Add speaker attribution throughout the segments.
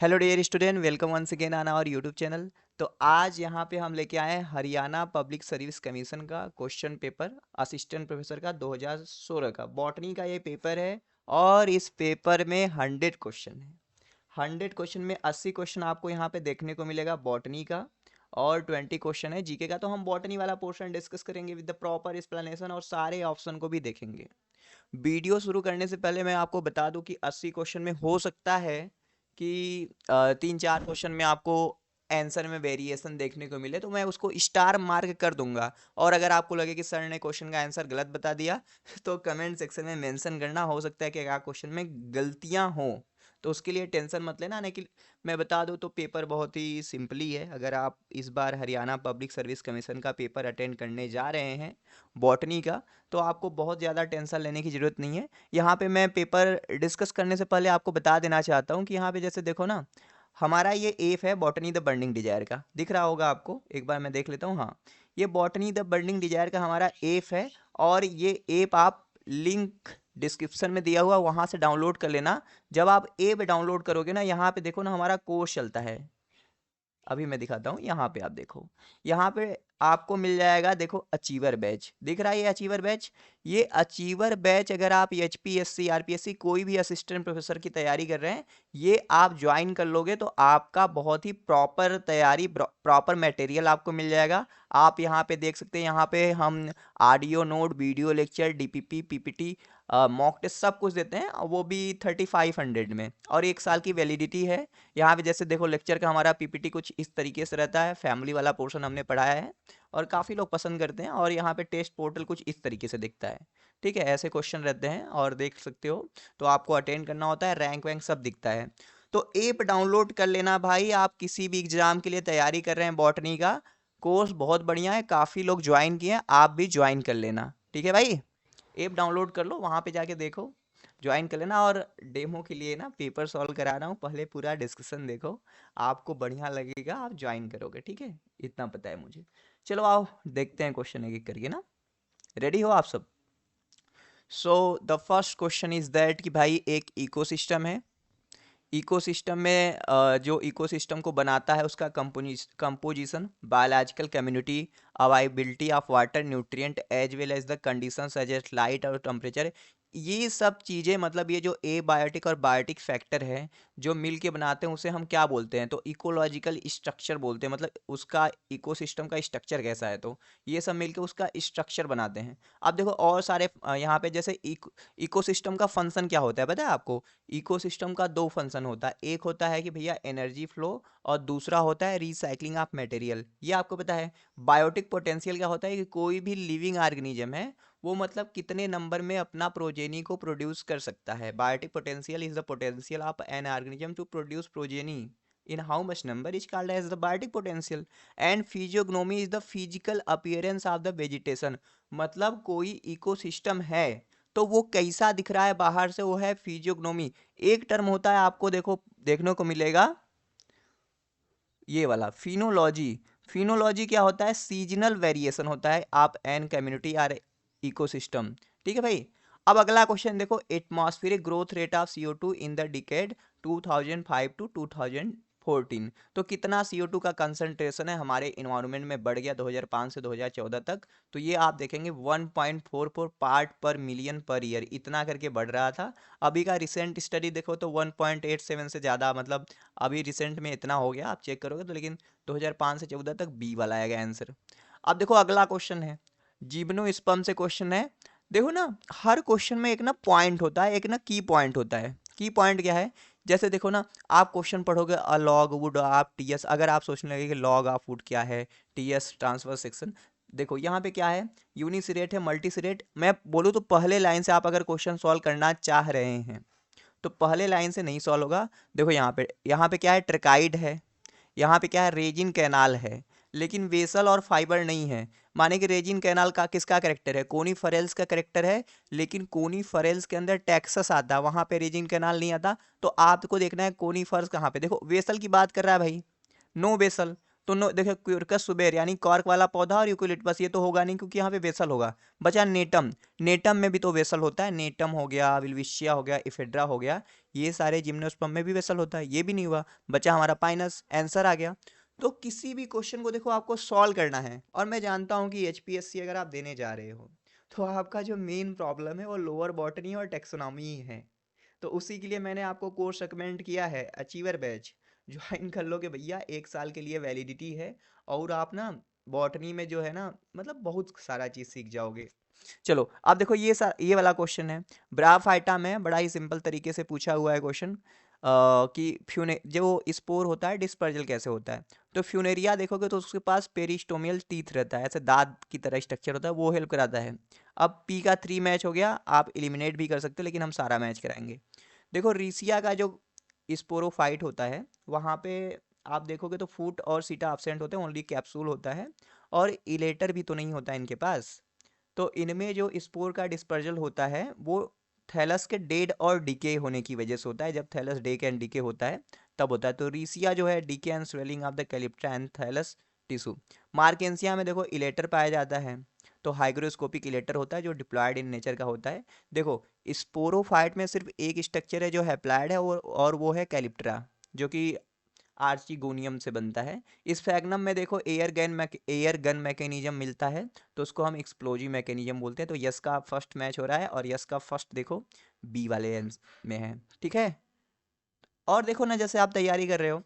Speaker 1: Hello dear student, welcome once again on our YouTube channel. तो आज यहाँ पे हम लेके आए हैं हरियाणा पब्लिक सर्विस कमीशन का क्वेश्चन पेपर असिस्टेंट प्रोफेसर का 2016 का बॉटनी का ये पेपर है। और इस पेपर में 100 क्वेश्चन है। 100 क्वेश्चन में 80 क्वेश्चन आपको यहाँ पे देखने को मिलेगा बॉटनी का, और 20 क्वेश्चन है जीके का। तो हम बॉटनी वाला पोर्शन डिस्कस करेंगे विद द प्रॉपर एक्सप्लेनेशन और सारे ऑप्शन को भी देखेंगे। वीडियो शुरू करने से पहले मैं आपको बता दूं कि 80 क्वेश्चन में हो सकता है कि 3-4 क्वेश्चन में आपको आंसर में वेरिएशन देखने को मिले, तो मैं उसको स्टार मार्क कर दूंगा। और अगर आपको लगे कि सर ने क्वेश्चन का आंसर गलत बता दिया तो कमेंट सेक्शन में मेंशन करना। हो सकता है कि क्या क्वेश्चन में गलतियां हो, तो उसके लिए टेंशन मत लेना। लेकिन मैं बता दूं तो पेपर बहुत ही सिंपली है। अगर आप इस बार हरियाणा पब्लिक सर्विस कमीशन का पेपर अटेंड करने जा रहे हैं बॉटनी का, तो आपको बहुत ज़्यादा टेंशन लेने की ज़रूरत नहीं है। यहाँ पे मैं पेपर डिस्कस करने से पहले आपको बता देना चाहता हूँ कि यहाँ पे जैसे देखो ना, हमारा ये एफ है बॉटनी द बर्निंग डिजायर का, दिख रहा होगा आपको। एक बार मैं देख लेता हूँ। हाँ, ये बॉटनी द बर्निंग डिजायर का हमारा एफ है। और ये एप आप लिंक डिस्क्रिप्शन में दिया हुआ वहाँ से डाउनलोड कर लेना। जब आप ऐप डाउनलोड करोगे ना, यहाँ पे देखो ना हमारा कोर्स चलता है। अभी मैं दिखाता हूँ। यहाँ पे आप देखो, यहाँ पे आपको मिल जाएगा। देखो अचीवर बैच दिख रहा है, ये अचीवर बैच। ये अचीवर बैच अगर आप एचपीएससी आरपीएससी कोई भी असिस्टेंट प्रोफेसर की तैयारी कर रहे हैं, ये आप ज्वाइन कर लोगे तो आपका बहुत ही प्रॉपर तैयारी, प्रॉपर मटेरियल आपको मिल जाएगा। आप यहाँ पे देख सकते हैं, यहाँ पे हम audio note, video lecture, DPP, PPT, mock test सब कुछ देते हैं, और वो भी 3500 में, और 1 साल की वैलिडिटी है। यहाँ पे जैसे देखो लेक्चर का हमारा पीपीटी कुछ इस तरीके से रहता है। फैमिली वाला पोर्शन हमने पढ़ाया है और काफ़ी लोग पसंद करते हैं। और यहाँ पे टेस्ट पोर्टल कुछ इस तरीके से दिखता है। ठीक है, ऐसे क्वेश्चन रहते हैं और देख सकते हो। तो आपको अटेंड करना होता है, रैंक वैंक सब दिखता है। तो ऐप डाउनलोड कर लेना भाई। आप किसी भी एग्जाम के लिए तैयारी कर रहे हैं, बॉटनी का कोर्स बहुत बढ़िया है, काफ़ी लोग ज्वाइन किए हैं, आप भी ज्वाइन कर लेना। ठीक है भाई, ऐप डाउनलोड कर लो, वहाँ पे जाके देखो, ज्वाइन कर लेना। और डेमो के लिए ना पेपर सॉल्व करा रहा हूँ, पहले पूरा डिस्कशन देखो, आपको बढ़िया लगेगा, आप ज्वाइन करोगे। ठीक है, इतना पता है मुझे। चलो आओ देखते हैं क्वेश्चन एक एक करके ना। रेडी हो आप सब? So the first question is that कि भाई एक इकोसिस्टम है। इकोसिस्टम में जो इकोसिस्टम को बनाता है उसका composition, biological community, availability of water, nutrient, as well as the condition such as light और टेम्परेचर, ये सब चीज़ें, मतलब ये जो ए बायोटिक और बायोटिक फैक्टर है जो मिल के बनाते हैं, उसे हम क्या बोलते हैं? तो इकोलॉजिकल स्ट्रक्चर बोलते हैं। मतलब उसका इकोसिस्टम का स्ट्रक्चर कैसा है, तो ये सब मिलके उसका स्ट्रक्चर बनाते हैं। अब देखो और सारे यहाँ पे जैसे इकोसिस्टम का फंक्शन क्या होता है पता है आपको? इकोसिस्टम का 2 फंक्शन होता है। एक होता है कि भैया एनर्जी फ्लो, और दूसरा होता है रिसाइकलिंग ऑफ मटेरियल। ये आपको पता है। बायोटिक पोटेंशियल क्या होता है कि कोई भी लिविंग ऑर्गेनिज्म है, वो मतलब कितने नंबर में अपना प्रोजेनी को प्रोड्यूस कर सकता है। Biotic potential is the potential of an organism to produce progeny in how much number is called as the biotic potential, and physiognomy is the physical appearance of the vegetation। मतलब कोई ecosystem है तो वो कैसा दिख रहा है बाहर से, वो है फिजियोग्नोमी। एक टर्म होता है आपको देखो देखने को मिलेगा, ये वाला फिनोलॉजी। फिनोलॉजी क्या होता है? सीजनल वेरिएशन होता है आप एन कम्युनिटी आर इकोसिस्टम। ठीक है भाई। अब अगला क्वेश्चन देखो, atmospheric growth rate of CO2 in the decade 2005 to 2014। तो कितना CO2 का कंसंट्रेशन है हमारे इन्वायरमेंट में बढ़ गया 2005 से 2014 तक? तो ये आप देखेंगे 1.44 पार्ट पर मिलियन पर ईयर, इतना करके बढ़ रहा था। अभी का रिसेंट स्टडी देखो तो 1.87 से ज़्यादा, मतलब अभी रिसेंट में इतना हो गया, आप चेक करोगे तो। लेकिन 2005 से 14 तक बी वाला आएगा आंसर। अब देखो अगला क्वेश्चन है, जीवनो स्पर्म से क्वेश्चन है। देखो ना, हर क्वेश्चन में एक ना पॉइंट होता है, एक ना की पॉइंट होता है। की पॉइंट क्या है? जैसे देखो ना, आप क्वेश्चन पढ़ोगे अ लॉग वुड, आप टीएस, अगर आप सोचने लगे कि लॉग ऑफ वुड क्या है, टीएस ट्रांसफर सेक्शन, देखो यहाँ पे क्या है, यूनिसिरेट है, मल्टीसिरेट। मैं बोलूँ तो पहले लाइन से आप अगर क्वेश्चन सॉल्व करना चाह रहे हैं तो पहले लाइन से नहीं सॉल्व होगा। देखो यहाँ पे क्या है, ट्रकाइड है, यहाँ पे क्या है, रेजिन कैनाल है, लेकिन वेसल और फाइबर नहीं है। माने कि रेजिन कैनाल का किसका करेक्टर है? कोनीफरेल्स का करेक्टर है, लेकिन कोनीफरेल्स के अंदर टेक्सस आता है, वहां पे रेजिन कैनाल नहीं आता। तो आपको देखना है कोनीफर्स कहाँ पे। देखो वेसल की बात कर रहा है भाई, नो वेसल, तो नो देखो, क्यूरकस सुबेर यानी कॉर्क वाला पौधा और यूकेलिप्टस ये तो होगा नहीं क्योंकि यहाँ पे वेसल होगा। बचा नेटम, नेटम में भी तो वेसल होता है, नेटम हो गया, विल्विशिया हो गया, इफेड्रा हो गया, ये सारे जिम्नोस्पर्म में भी वेसल होता है, ये भी नहीं हुआ। बचा हमारा पाइनस, आंसर आ गया। तो किसी भी क्वेश्चन को देखो आपको सॉल्व करना है, और मैं जानता हूँ कि एचपीएससी अगर आप देने जा रहे हो तो आपका जो मेन प्रॉब्लम है वो लोअर बॉटनी और टेक्सोनॉमी ही है। तो उसी के लिए मैंने आपको कोर्स रिकमेंड किया है, अचीवर बैच। ज्वाइन कर लोगे भैया, 1 साल के लिए वैलिडिटी है, और आप ना बॉटनी में जो है ना मतलब बहुत सारा चीज़ सीख जाओगे। चलो अब देखो ये वाला क्वेश्चन है, ब्राफाइटा में बड़ा ही सिंपल तरीके से पूछा हुआ है क्वेश्चन कि फ्यूने जो स्पोर होता है डिस्पर्जल कैसे होता है। तो फ्यूनेरिया देखोगे तो उसके पास पेरिस्टोमियल टीथ रहता है, ऐसे दांत की तरह स्ट्रक्चर होता है, वो हेल्प कराता है। अब पी का 3 मैच हो गया, आप एलिमिनेट भी कर सकते हो लेकिन हम सारा मैच कराएंगे। देखो रीसिया का जो स्पोरोफाइट होता है वहाँ पे आप देखोगे तो फूट और सीटा एब्सेंट होते हैं, ओनली कैप्सूल होता है, और इलेटर भी तो नहीं होता इनके पास। तो इनमें जो स्पोर का डिस्पर्जल होता है वो थैलस के डेड और डीके होने की वजह से होता है। जब थैलस डेक एंड डीके होता है तब होता है। तो रीसिया जो है decay and swelling of the calyptra and thallus tissue. Marchantia में देखो इलेटर पाया जाता है, तो हाइग्रोस्कोपिक इलेटर होता है जो डिप्लॉयड इन नेचर का होता है। देखो स्पोरोफाइट में सिर्फ एक स्ट्रक्चर है जो हैप्लॉयड है, और वो है कैलिप्ट्रा, जो कि आर्चिगोनियम से बनता है। इस फैगनम में देखो एयर गन मैकेनिज्म मिलता है, तो उसको हम एक्सप्लोजिव मैकेनिज्म बोलते हैं। तो यस का फर्स्ट मैच हो रहा है, और यस का फर्स्ट देखो बी वाले में है, ठीक है। और देखो ना, जैसे आप तैयारी कर रहे हो,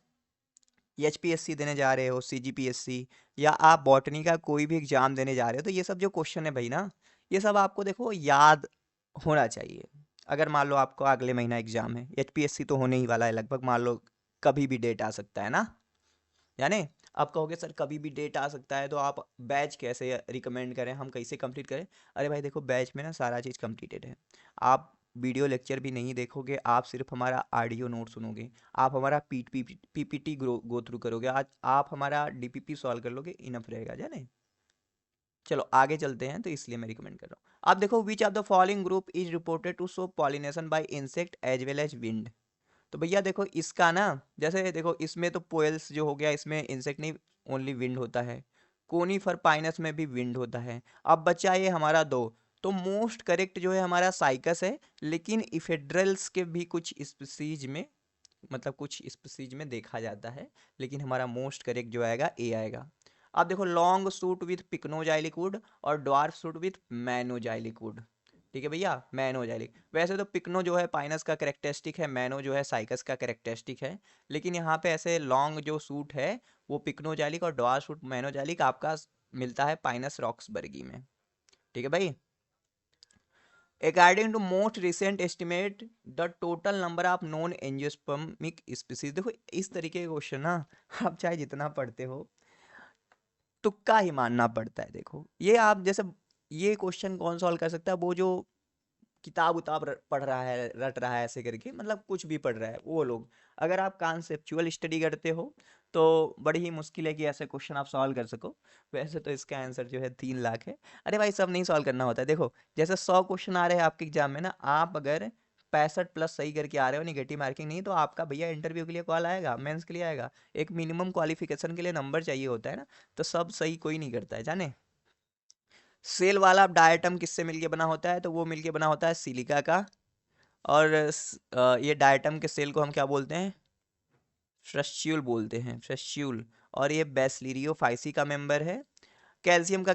Speaker 1: एचपीएससी देने जा रहे हो, सीजीपीएससी, या आप बॉटनी का कोई भी एग्जाम देने जा रहे हो, तो ये सब जो क्वेश्चन है भाई ना, ये सब आपको देखो याद होना चाहिए। अगर मान लो आपको अगले महीना एग्जाम है, एचपीएससी तो होने ही वाला है लगभग, मान लो कभी भी डेट आ सकता है ना, यानी आप कहोगे सर कभी भी डेट आ सकता है तो आप बैच कैसे रिकमेंड करें, हम कैसे कंप्लीट करें। अरे भाई देखो, बैच में ना सारा चीज़ कंप्लीटेड है। आप वीडियो लेक्चर भी नहीं देखोगे, आप सिर्फ हमारा ऑडियो नोट सुनोगे, आप हमारा पीपीटी गो थ्रू करोगे, आज आप हमारा डीपीपी सॉल्व कर लोगे, इनफ रहेगा जाने। चलो आगे चलते हैं, तो इसलिए मैं रिकमेंड कर रहा हूँ। अब देखो, which of the following group is reported to show pollination by insect as well as wind. तो भैया देखो इसका ना, जैसे देखो इसमें तो पोएल्स जो हो गया, इसमें इंसेक्ट नहीं, ओनली विंड होता है। कोनीफर पाइनस में भी विंड होता है। अब बचा ये हमारा दो, तो मोस्ट करेक्ट जो है हमारा साइकस है, लेकिन इफेड्रल्स के भी कुछ स्पीसीज में, मतलब कुछ स्पीसीज में देखा जाता है, लेकिन हमारा मोस्ट करेक्ट जो आएगा ए आएगा। अब देखो, long suit with pycnoxylic would और ड्वार्फ सूट विथ मैनोजाइलिक वुड। ठीक है भैया, मैनोजाइलिक। वैसे तो पिक्नो जो है पाइनस का कैरेक्टरिस्टिक है, मैनो जो है साइकस का कैरेक्टरिस्टिक है, लेकिन यहाँ पे ऐसे लॉन्ग जो सूट है वो पिक्नोजाइलिक, और ड्वार्फ सूट मैनोजाइलिक आपका मिलता है पाइनस रॉक्सबर्गी में। ठीक है भाई। According to most recent estimate the total number of non angiospermic species. देखो इस तरीके के क्वेश्चन ना आप चाहे जितना पढ़ते हो, तुक्का ही मानना पड़ता है। देखो ये आप जैसे, ये क्वेश्चन कौन सॉल्व कर सकता है, वो जो किताब उताब पढ़ रहा है, रट रहा है ऐसे करके, मतलब कुछ भी पढ़ रहा है वो लोग। अगर आप कॉन्सेप्चुअल स्टडी करते हो तो बड़ी ही मुश्किल है कि ऐसे क्वेश्चन आप सॉल्व कर सको। वैसे तो इसका आंसर जो है 3 लाख है। अरे भाई सब नहीं सॉल्व करना होता है। देखो जैसे 100 क्वेश्चन आ रहे हैं आपके एग्जाम में ना, आप अगर 65+ सही करके आ रहे हो, निगेटिव मार्किंग नहीं, तो आपका भैया इंटरव्यू के लिए कॉल आएगा, मेंस के लिए आएगा। एक मिनिमम क्वालिफिकेशन के लिए नंबर चाहिए होता है ना, तो सब सही कोई नहीं करता है जाने। सेल वाला डायटम किससे मिलके बना होता है, तो वो मिलके बना होता है सिलिका का। और ये डायटम के सेल को हम क्या बोलते हैं, फ्रेश्यूल बोलते हैं, फ्रेश्यूल। और ये बेसिलियोफाइसी का मेंबर है। कैल्शियम का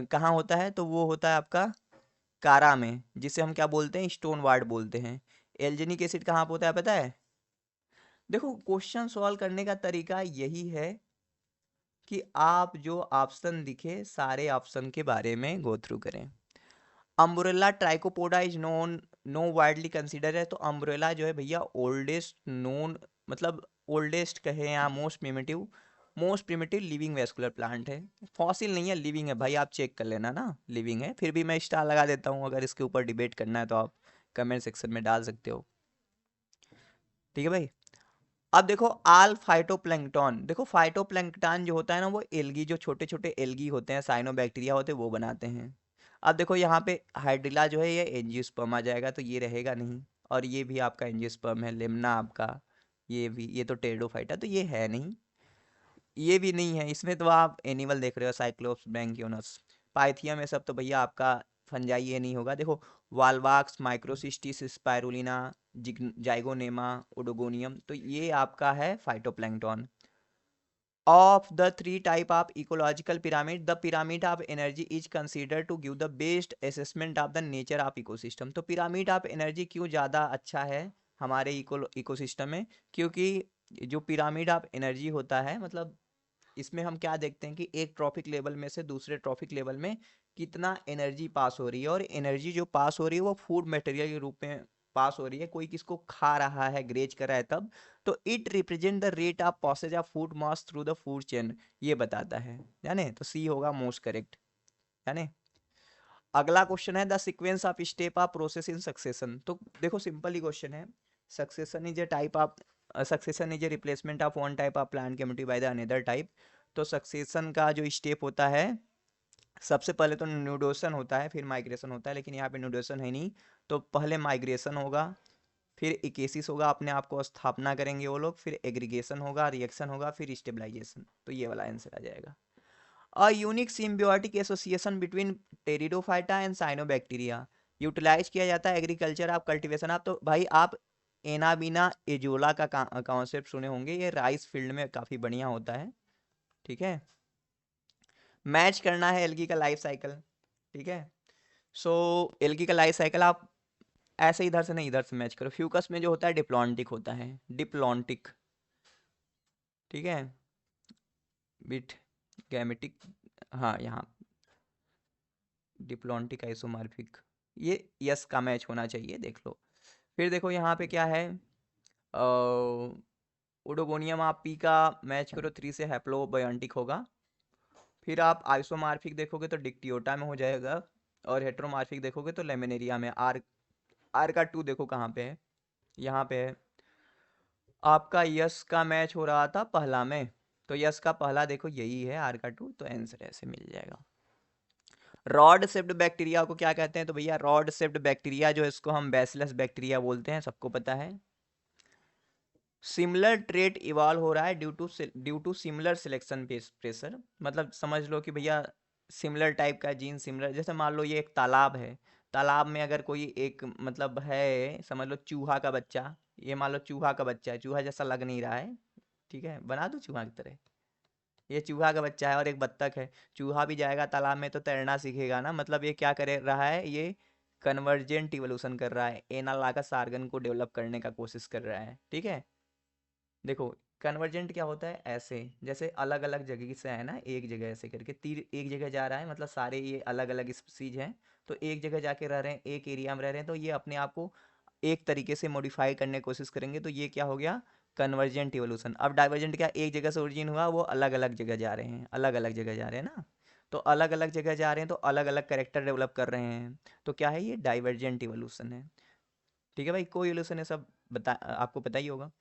Speaker 1: कहाँ होता है, तो वो होता है आपका कारा में, जिसे हम क्या बोलते हैं, स्टोन वार्ड बोलते हैं। एल्जेनिक एसिड कहाँ पे होता है पता है। देखो क्वेश्चन सॉल्व करने का तरीका यही है कि आप जो ऑप्शन दिखे सारे ऑप्शन के बारे में गो थ्रू करें। Amborella trichopoda is known no widely consider है, तो अम्ब्रेला जो है भैया ओल्डेस्ट नोन, मतलब ओल्डेस्ट कहे या most primitive living vascular plant है। फॉसिल नहीं है, लिविंग है भाई, आप चेक कर लेना ना, लिविंग है। फिर भी मैं स्टार लगा देता हूँ, अगर इसके ऊपर डिबेट करना है तो आप कमेंट सेक्शन में डाल सकते हो। ठीक है भाई। अब देखो आल फाइटोप्लैंक्टन, देखो फाइटोप्लैंक्टन जो होता है ना, वो एल्गी, जो छोटे छोटे एल्गी होते हैं, साइनोबैक्टीरिया होते हैं, वो बनाते हैं। अब देखो यहाँ पे हाइड्रिला जो है ये एंजियोस्पर्म आ जाएगा, तो ये रहेगा नहीं। और ये भी आपका एंजियोस्पर्म है, लेमना आपका, ये भी, ये तो टेरिडोफाइटा, तो ये है नहीं। ये भी नहीं है इसमें, तो आप एनिमल देख रहे हो, साइक्लोप्स, ब्रैंकियोनस, पाइथियम, ये सब तो भैया आपका फंजाई ये नहीं होगा। देखो वाल्वाक्स, माइक्रोसिस्टिस, स्पाइरुलिना, जाइगोनेमा, ओडोगोनियम, तो ये आपका है phytoplankton. Of the three type of ecological pyramid, the pyramid of energy is considered to give the best assessment of the nature of ecosystem। तो पिरामिड ऑफ एनर्जी क्यों ज़्यादा अच्छा है हमारे इकोसिस्टम में, क्योंकि जो पिरामिड ऑफ एनर्जी होता है, मतलब इसमें हम क्या देखते हैं कि एक ट्रॉफिक लेवल में से दूसरे ट्रॉफिक लेवल में कितना एनर्जी पास हो रही है, और एनर्जी जो पास हो रही है वो फूड मटेरियल के रूप में पास हो रही है, कोई किसको खा रहा है, ग्रेज कर रहा है तब, तो it represent the rate of passage of food mass through the food chain, ये बताता है, जाने तो सी होगा मोस्ट करेक्ट, जाने। अगला क्वेश्चन है the sequence of step of process in succession. तो देखो सिंपल ही क्वेश्चन है, succession is a type of succession is a replacement of one type of plant community by the another type. तो succession का जो step होता है, सबसे पहले तो न्यूडोशन होता है, फिर माइग्रेशन होता है, लेकिन यहाँ पे न्यूडोशन है नहीं, तो पहले माइग्रेशन होगा, फिर इकेसिस होगा, अपने आप को स्थापना करेंगे वो लोग, फिर एग्रीगेशन होगा, रिएक्शन होगा, फिर स्टेबलाइजेशन, तो ये वाला आंसर आ जाएगा। A unique symbiotic association between pteridophyta and cyanobacteria utilise किया जाता है एग्रीकल्चर ऑफ कल्टीवेशन। आप तो भाई आप एनाबिना एजोला का कॉन्सेप्ट सुने होंगे, ये राइस फील्ड में काफ़ी बढ़िया होता है, ठीक है। मैच करना है एल्गी का लाइफ साइकिल, ठीक है। सो एल्गी का लाइफ साइकिल आप ऐसे इधर से नहीं इधर से मैच करो। फ्यूकस में जो होता है डिप्लॉन्टिक होता है, डिप्लॉन्टिक, ठीक है, बिट गैमेटिक, हाँ यहाँ डिप्लॉन्टिक आइसोमॉर्फिक, ये यस का मैच होना चाहिए, देख लो। फिर देखो यहाँ पे क्या है, ओडोगोनियम आप पी का मैच करो 3 से हैप्लोबायोटिक होगा। फिर आप आइसोमॉर्फिक देखोगे तो डिक्टियोटा में हो जाएगा, और हेट्रोमॉर्फिक देखोगे तो लेमिनेरिया में। आर आर का 2 देखो कहाँ पे है, यहाँ पे है। आपका यस का मैच हो रहा था पहला में, तो यस का पहला देखो यही है आर का 2, तो आंसर ऐसे मिल जाएगा। रॉड शेप्ड बैक्टीरिया को क्या कहते हैं, तो भैया रॉड शेप्ड बैक्टीरिया जो है इसको हम बैसिलस बैक्टीरिया बोलते हैं, सबको पता है। सिमिलर ट्रेट इवॉल्व हो रहा है due to similar selection pressure, मतलब समझ लो कि भैया सिमिलर टाइप का जीन सिमिलर, जैसे मान लो ये एक तालाब है, तालाब में अगर कोई एक मतलब है, समझ लो चूहा का बच्चा, ये मान लो चूहा का बच्चा है, चूहा जैसा लग नहीं रहा है, ठीक है, बना दो चूहा की तरह, ये चूहा का बच्चा है और एक बत्तख है, चूहा भी जाएगा तालाब में तो तैरना सीखेगा ना, मतलब ये क्या कर रहा है, ये कन्वर्जेंट इवोल्यूशन कर रहा है, एनालॉगस ऑर्गन को डेवलप करने का कोशिश कर रहा है, ठीक है। देखो कन्वर्जेंट क्या होता है, ऐसे जैसे अलग अलग जगह से है ना, एक जगह ऐसे करके तीर एक जगह जा रहा है, मतलब सारे ये अलग अलग स्पीसीज हैं, तो एक जगह जाके रह रहे हैं, एक एरिया में रह रहे हैं, तो ये अपने आप को एक तरीके से मॉडिफाई करने की कोशिश करेंगे, तो ये क्या हो गया, कन्वर्जेंट इवोल्यूशन। अब डाइवर्जेंट क्या, एक जगह से ओरिजिन हुआ, वो अलग अलग जगह जा रहे हैं, अलग अलग जगह जा रहे हैं ना, तो अलग अलग जगह जा रहे हैं तो अलग अलग कैरेक्टर डेवलप कर रहे हैं, तो क्या है, ये डाइवर्जेंट इवोल्यूशन है, ठीक है भाई। को इवोल्यूशन है सब बता, आपको पता ही होगा।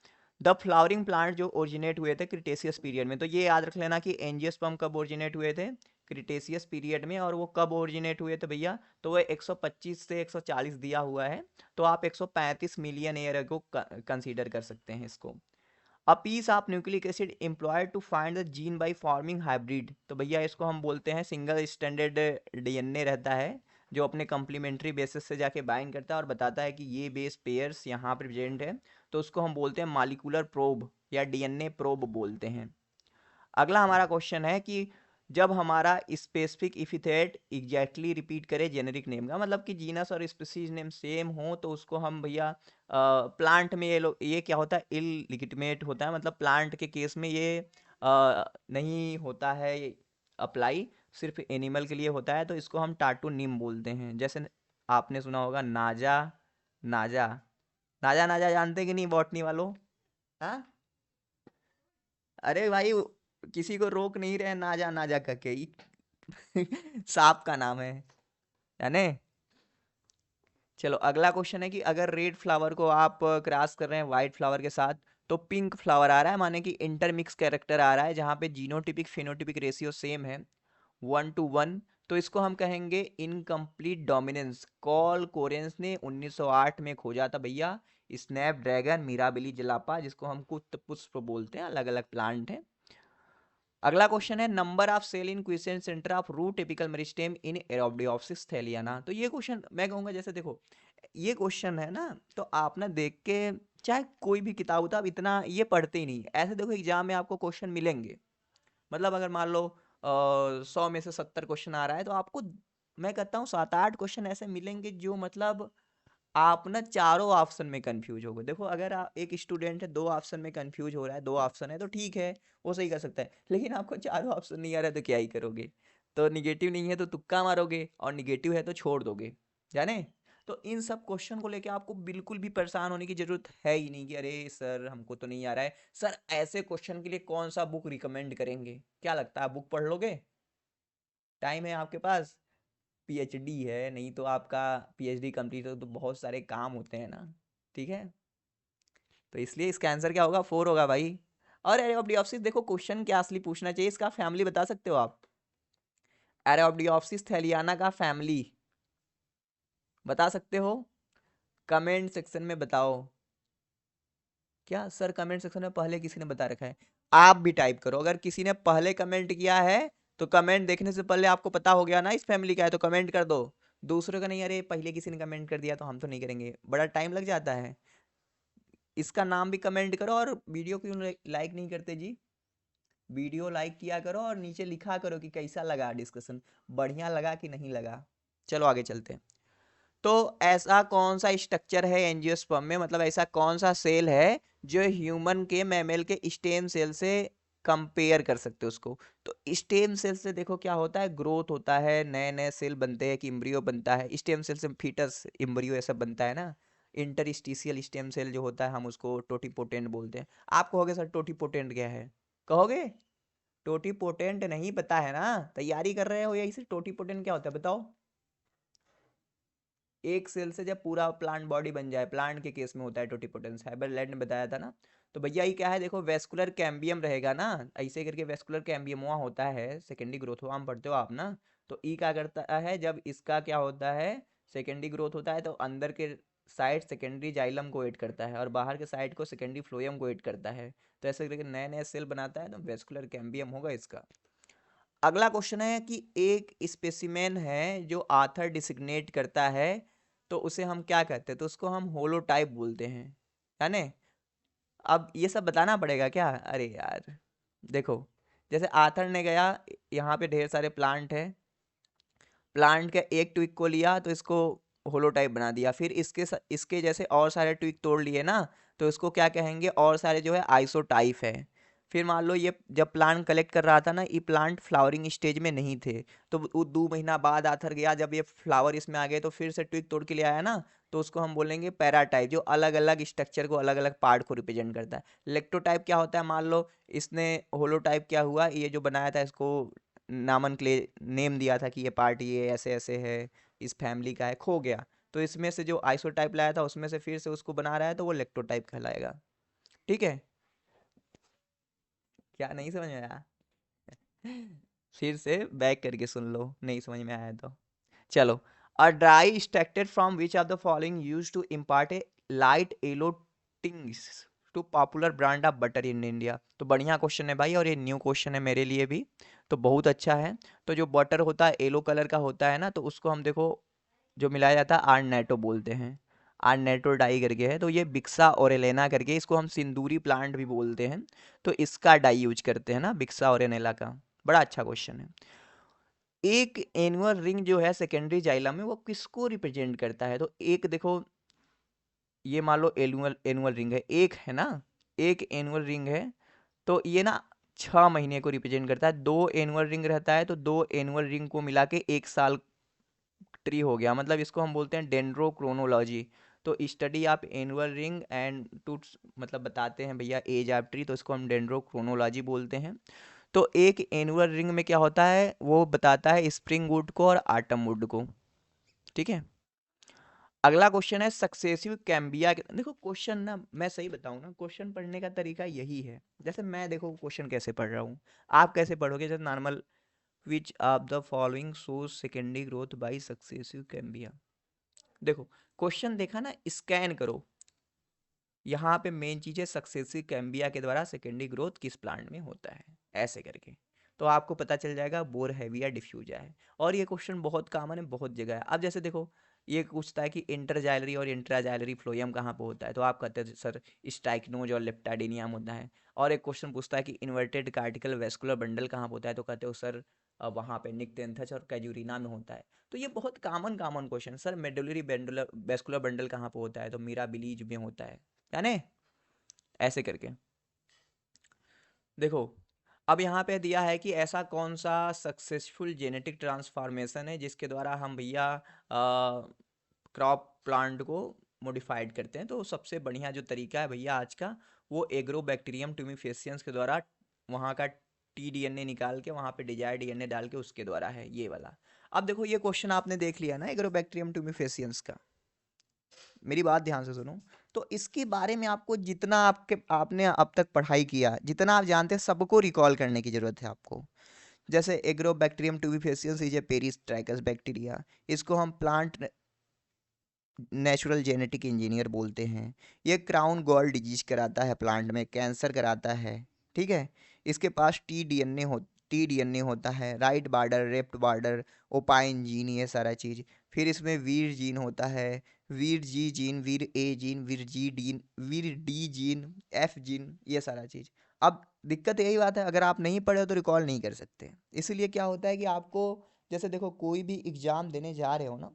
Speaker 1: द फ्लावरिंग प्लांट जो ओरिजिनेट हुए थे क्रिटेशियस पीरियड में, तो ये याद रख लेना कि एंजियोस्पर्म कब ओरिजिनेट हुए थे, क्रिटेशियस पीरियड में, और वो कब ओरिजिनेट हुए थे भैया, तो वो 125 से 140 दिया हुआ है, तो आप 135 मिलियन ईयर को कंसीडर कर सकते हैं इसको। A piece of nucleic acid employed to find the gene by forming hybrid, तो भैया इसको हम बोलते हैं सिंगल स्टैंडर्ड डीएनए रहता है, जो अपने कम्प्लीमेंट्री बेसिस से जाके बाइंड करता है और बताता है कि ये बेस पेयर्स यहाँ पर प्रेजेंट है, तो उसको हम बोलते हैं मॉलिक्यूलर प्रोब या डीएनए प्रोब बोलते हैं। अगला हमारा क्वेश्चन है कि जब हमारा स्पेसिफिक इपिथेट एग्जैक्टली रिपीट करे जेनेरिक नेम का, मतलब कि जीनस और स्पीसीज नेम सेम हो, तो उसको हम भैया प्लांट में ये क्या होता है, इललिगिटिमेट होता है, मतलब प्लांट के केस में ये नहीं होता है अप्लाई, सिर्फ एनिमल के लिए होता है, तो इसको हम टाटू निम बोलते हैं। जैसे आपने सुना होगा नाजा, नाजा, नाजा, नाजा जानते कि नहीं बॉटनी वालों, हाँ, अरे भाई किसी को रोक नहीं रहे, नाजा नाजा करके सांप का नाम है, जाने। चलो अगला क्वेश्चन है कि अगर रेड फ्लावर को आप क्रॉस कर रहे हैं व्हाइट फ्लावर के साथ, तो पिंक फ्लावर आ रहा है, माने कि इंटरमिक्स कैरेक्टर आ रहा है, जहाँ पे जीनोटिपिक फिनोटिपिक रेशियो सेम है 1:1, तो इसको हम कहेंगे इनकम्प्लीट डोमिनेंस। कॉल कोरेंस ने 1908 में खोजा था भैया, स्नैपड्रैगन मिराबिली जलापा, जिसको हम कुछ पुष्प बोलते हैं, अलग अलग प्लांट है। अगला क्वेश्चन है number of cell in quiescent center of root typical meristem in Arabidopsis thaliana. तो ये क्वेश्चन मैं कहूंगा, जैसे देखो ये क्वेश्चन है ना, तो आप ना देख के, चाहे कोई भी किताब उताब इतना ये पढ़ते ही नहीं, ऐसे देखो एग्जाम में आपको क्वेश्चन मिलेंगे, मतलब अगर मान लो 100 में से 70 क्वेश्चन आ रहा है, तो आपको मैं कहता हूँ 7-8 क्वेश्चन ऐसे मिलेंगे जो मतलब आप ना चारों ऑप्शन में कंफ्यूज हो गए। देखो अगर आप एक स्टूडेंट है, 2 ऑप्शन में कंफ्यूज हो रहा है, 2 ऑप्शन है तो ठीक है, वो सही कर सकता है, लेकिन आपको चारों ऑप्शन नहीं आ रहा है तो क्या ही करोगे? तो निगेटिव नहीं है तो तुक्का मारोगे, और निगेटिव है तो छोड़ दोगे, जाने। तो इन सब क्वेश्चन को लेके आपको बिल्कुल भी परेशान होने की जरूरत है ही नहीं कि अरे सर हमको तो नहीं आ रहा है। सर ऐसे क्वेश्चन के लिए कौन सा बुक रिकमेंड करेंगे? क्या लगता है, बुक पढ़ लोगे? टाइम है आपके पास? पीएचडी है, नहीं तो आपका पीएचडी कंप्लीट हो तो बहुत सारे काम होते हैं ना, ठीक है। तो इसलिए इसका आंसर क्या होगा? 4 होगा भाई। और एरेब्लियोप्सिस देखो क्वेश्चन क्या असली पूछना चाहिए, इसका फैमिली बता सकते हो आप? एरेब्लियोप्सिस थैलियाना का फैमिली बता सकते हो? कमेंट सेक्शन में बताओ। क्या सर कमेंट सेक्शन में पहले किसी ने बता रखा है? आप भी टाइप करो, अगर किसी ने पहले कमेंट किया है तो कमेंट देखने से पहले आपको पता हो गया ना इस फैमिली का है, तो कमेंट कर दो। दूसरों का नहीं, अरे पहले किसी ने कमेंट कर दिया तो हम तो नहीं करेंगे, बड़ा टाइम लग जाता है। इसका नाम भी कमेंट करो, और वीडियो क्यों लाइक नहीं करते जी? वीडियो लाइक किया करो और नीचे लिखा करो कि कैसा लगा डिस्कशन, बढ़िया लगा कि नहीं लगा। चलो आगे चलते हैं। तो ऐसा कौन सा स्ट्रक्चर है एंजियोस्पर्म में, मतलब ऐसा कौन सा सेल है जो ह्यूमन के मैमल के स्टेम सेल से कंपेयर कर सकते हो उसको? तो स्टेम सेल से देखो क्या होता है, ग्रोथ होता है, नए नए सेल बनते हैं, कि इम्ब्रियो बनता है, स्टेम सेल से फीटस इम्ब्रियो ऐसा बनता है ना। इंटरस्टिशियल स्टेम सेल जो होता है हम उसको टोटीपोटेंट बोलते हैं। आप कहोगे सर टोटीपोटेंट क्या है? कहोगे? टोटीपोटेंट नहीं पता है ना, तैयारी कर रहे हो यही से, टोटीपोटेंट क्या होता है बताओ? एक सेल से जब पूरा प्लांट बॉडी बन जाए, प्लांट के केस में होता है टोटीपोटेंस, हाइबरलैंड ने बताया था ना। तो भैया ये क्या है, देखो वेस्कुलर कैम्बियम रहेगा ना, ऐसे करके वेस्कुलर कैम्बियम वहाँ होता है, सेकेंडरी ग्रोथ हुआ, हम पढ़ते हो आप ना। तो ई क्या करता है, जब इसका क्या होता है, सेकेंडरी ग्रोथ होता है, तो अंदर के साइड सेकेंडरी जाइलम को एड करता है और बाहर के साइड को सेकेंडरी फ्लोएम को एड करता है। तो ऐसे करके नए नए सेल बनाता है, तो वेस्कुलर कैम्बियम होगा इसका। अगला क्वेश्चन है कि एक स्पेसिमेन है जो आथर डिसिग्नेट करता है, तो उसे हम क्या कहते हैं? तो उसको हम होलोटाइप बोलते हैं, है ना। अब ये सब बताना पड़ेगा क्या? अरे यार देखो, जैसे आथर ने गया, यहाँ पे ढेर सारे प्लांट है, प्लांट के एक ट्विक को लिया तो इसको होलोटाइप बना दिया, फिर इसके जैसे और सारे ट्विक तोड़ लिए ना, तो इसको क्या कहेंगे? और सारे जो है आइसोटाइप है। फिर मान लो ये जब प्लांट कलेक्ट कर रहा था ना, ये प्लांट फ्लावरिंग स्टेज में नहीं थे, तो वो 2 महीना बाद आथर गया, जब ये फ्लावर इसमें आ गए तो फिर से ट्विक तोड़ के ले आया ना, तो उसको हम बोलेंगे पैराटाइप, जो अलग अलग स्ट्रक्चर को, अलग अलग पार्ट को रिप्रेजेंट करता है। लेक्टोटाइप क्या होता है, मान लो इसने होलोटाइप क्या हुआ, ये जो बनाया था इसको नामन क्ले नेम दिया था कि ये पार्ट ये ऐसे ऐसे है, इस फैमिली का है, खो गया, तो इसमें से जो आइसोटाइप लाया था उसमें से फिर से उसको बना रहा है, तो वो लेक्टोटाइप कहलाएगा। ठीक है, क्या नहीं समझ में आया? फिर से बैक करके सुन लो, नहीं समझ में आया तो। चलो, अ die extracted from which of the following used to impart a light yellow tinge to popular brand of butter in India? तो बढ़िया क्वेश्चन है भाई, और ये न्यू क्वेश्चन है मेरे लिए भी, तो बहुत अच्छा है। तो जो बटर होता है येलो कलर का होता है ना, तो उसको हम देखो जो मिलाया जाता है आर्नेटो बोलते हैं, आर्नेटो डाई करके है, तो ये बिक्सा ओरेलेना करके, इसको हम सिंदूरी प्लांट भी बोलते हैं, तो इसका डाई यूज करते हैं ना, बिक्सा ओरेनेला का। बड़ा अच्छा क्वेश्चन है। एक एनुअल रिंग जो है सेकेंडरी जाइलम में, वो किसको रिप्रेजेंट करता है? तो एक देखो, ये मान लो एनुअल एनुअल रिंग है, एक है ना, एक एनुअल रिंग है, तो ये ना 6 महीने को रिप्रेजेंट करता है। 2 एनुअल रिंग रहता है, तो 2 एनुअल रिंग को मिला के 1 साल ट्री हो गया, मतलब इसको हम बोलते हैं डेंड्रोक्रोनोलॉजी। तो study of annual ring and to, मतलब बताते हैं भैया एज ऑफ ट्री, तो इसको हम डेंड्रोक्रोनोलॉजी बोलते हैं। तो एक एनुअल रिंग में क्या होता है, वो बताता है स्प्रिंग वुड को और आटम वुड को। ठीक है, अगला क्वेश्चन है सक्सेसिव कैम्बिया। देखो क्वेश्चन ना, मैं सही बताऊं ना, क्वेश्चन पढ़ने का तरीका यही है, जैसे मैं देखो क्वेश्चन कैसे पढ़ रहा हूँ, आप कैसे पढ़ोगे? जैसे normal, which of the following shows secondary growth by successive cambia. देखो क्वेश्चन देखा ना, स्कैन करो, यहाँ पे मेन चीज है सक्सेसिव कैम्बिया के द्वारा सेकेंडरी ग्रोथ किस प्लांट में होता है, ऐसे करके। तो आपको पता चल जाएगा बोर हैवी या डिफ्यूजा है। और ये क्वेश्चन बहुत कॉमन है, बहुत जगह है। अब जैसे देखो ये पूछता है कि इंटरजाइलरी और इंट्राजाइलरी फ्लोएम कहाँ पे होता है, तो आप कहते हैं सर स्टाइक्नोज और लेप्टाडिनियम होता है। और एक क्वेश्चन पूछता है कि इन्वर्टेड कार्टिकल वेस्कुलर बंडल कहाँ पे होता है, तो कहते हो सर वहाँ पे निक्टेंथस और कैजुरिना में होता है। तो ये बहुत common common question. Sir medullary बेंडुलर वेस्कुलर बंडल कहाँ पे होता है, तो मिराबिलीज में होता है, यानी ऐसे करके। देखो अब यहाँ पे दिया है कि ऐसा कौन सा सक्सेसफुल जेनेटिक ट्रांसफॉर्मेशन है जिसके द्वारा हम भैया क्रॉप प्लांट को मॉडिफाइड करते हैं। तो सबसे बढ़िया जो तरीका है भैया आज का, वो एग्रोबैक्टीरियम ट्यूमिफेसियंस के द्वारा वहाँ का टीडीएनए निकाल के वहाँ पे डिजायर डीएनए डाल के उसके द्वारा है ये वाला। अब देखो ये क्वेश्चन आपने देख लिया ना एग्रोबैक्टीरियम ट्यूमिफेसियंस का, मेरी बात ध्यान से सुनो। तो इसके बारे में आपको जितना आपने अब तक पढ़ाई किया, जितना आप जानते हैं, सबको रिकॉल करने की जरूरत है आपको। जैसे एग्रोबैक्टीरियम ट्यूबिफेसियंस इज ए पेरिस्ट्राइकस बैक्टीरिया, इसको हम प्लांट नेचुरल जेनेटिक इंजीनियर बोलते हैं। ये क्राउन गॉल डिजीज कराता है प्लांट में, कैंसर कराता है, ठीक है। इसके पास टी डीएनए होता है, right border, left border, opine gene, ये सारा चीज़। फिर इसमें वीर जीन होता है, वीर जी जीन, वीर ए जीन, वीर डी जीन, एफ जीन, ये सारा चीज़। अब दिक्कत यही बात है, अगर आप नहीं पढ़े हो तो रिकॉल नहीं कर सकते। इसीलिए क्या होता है कि आपको, जैसे देखो कोई भी एग्जाम देने जा रहे हो ना,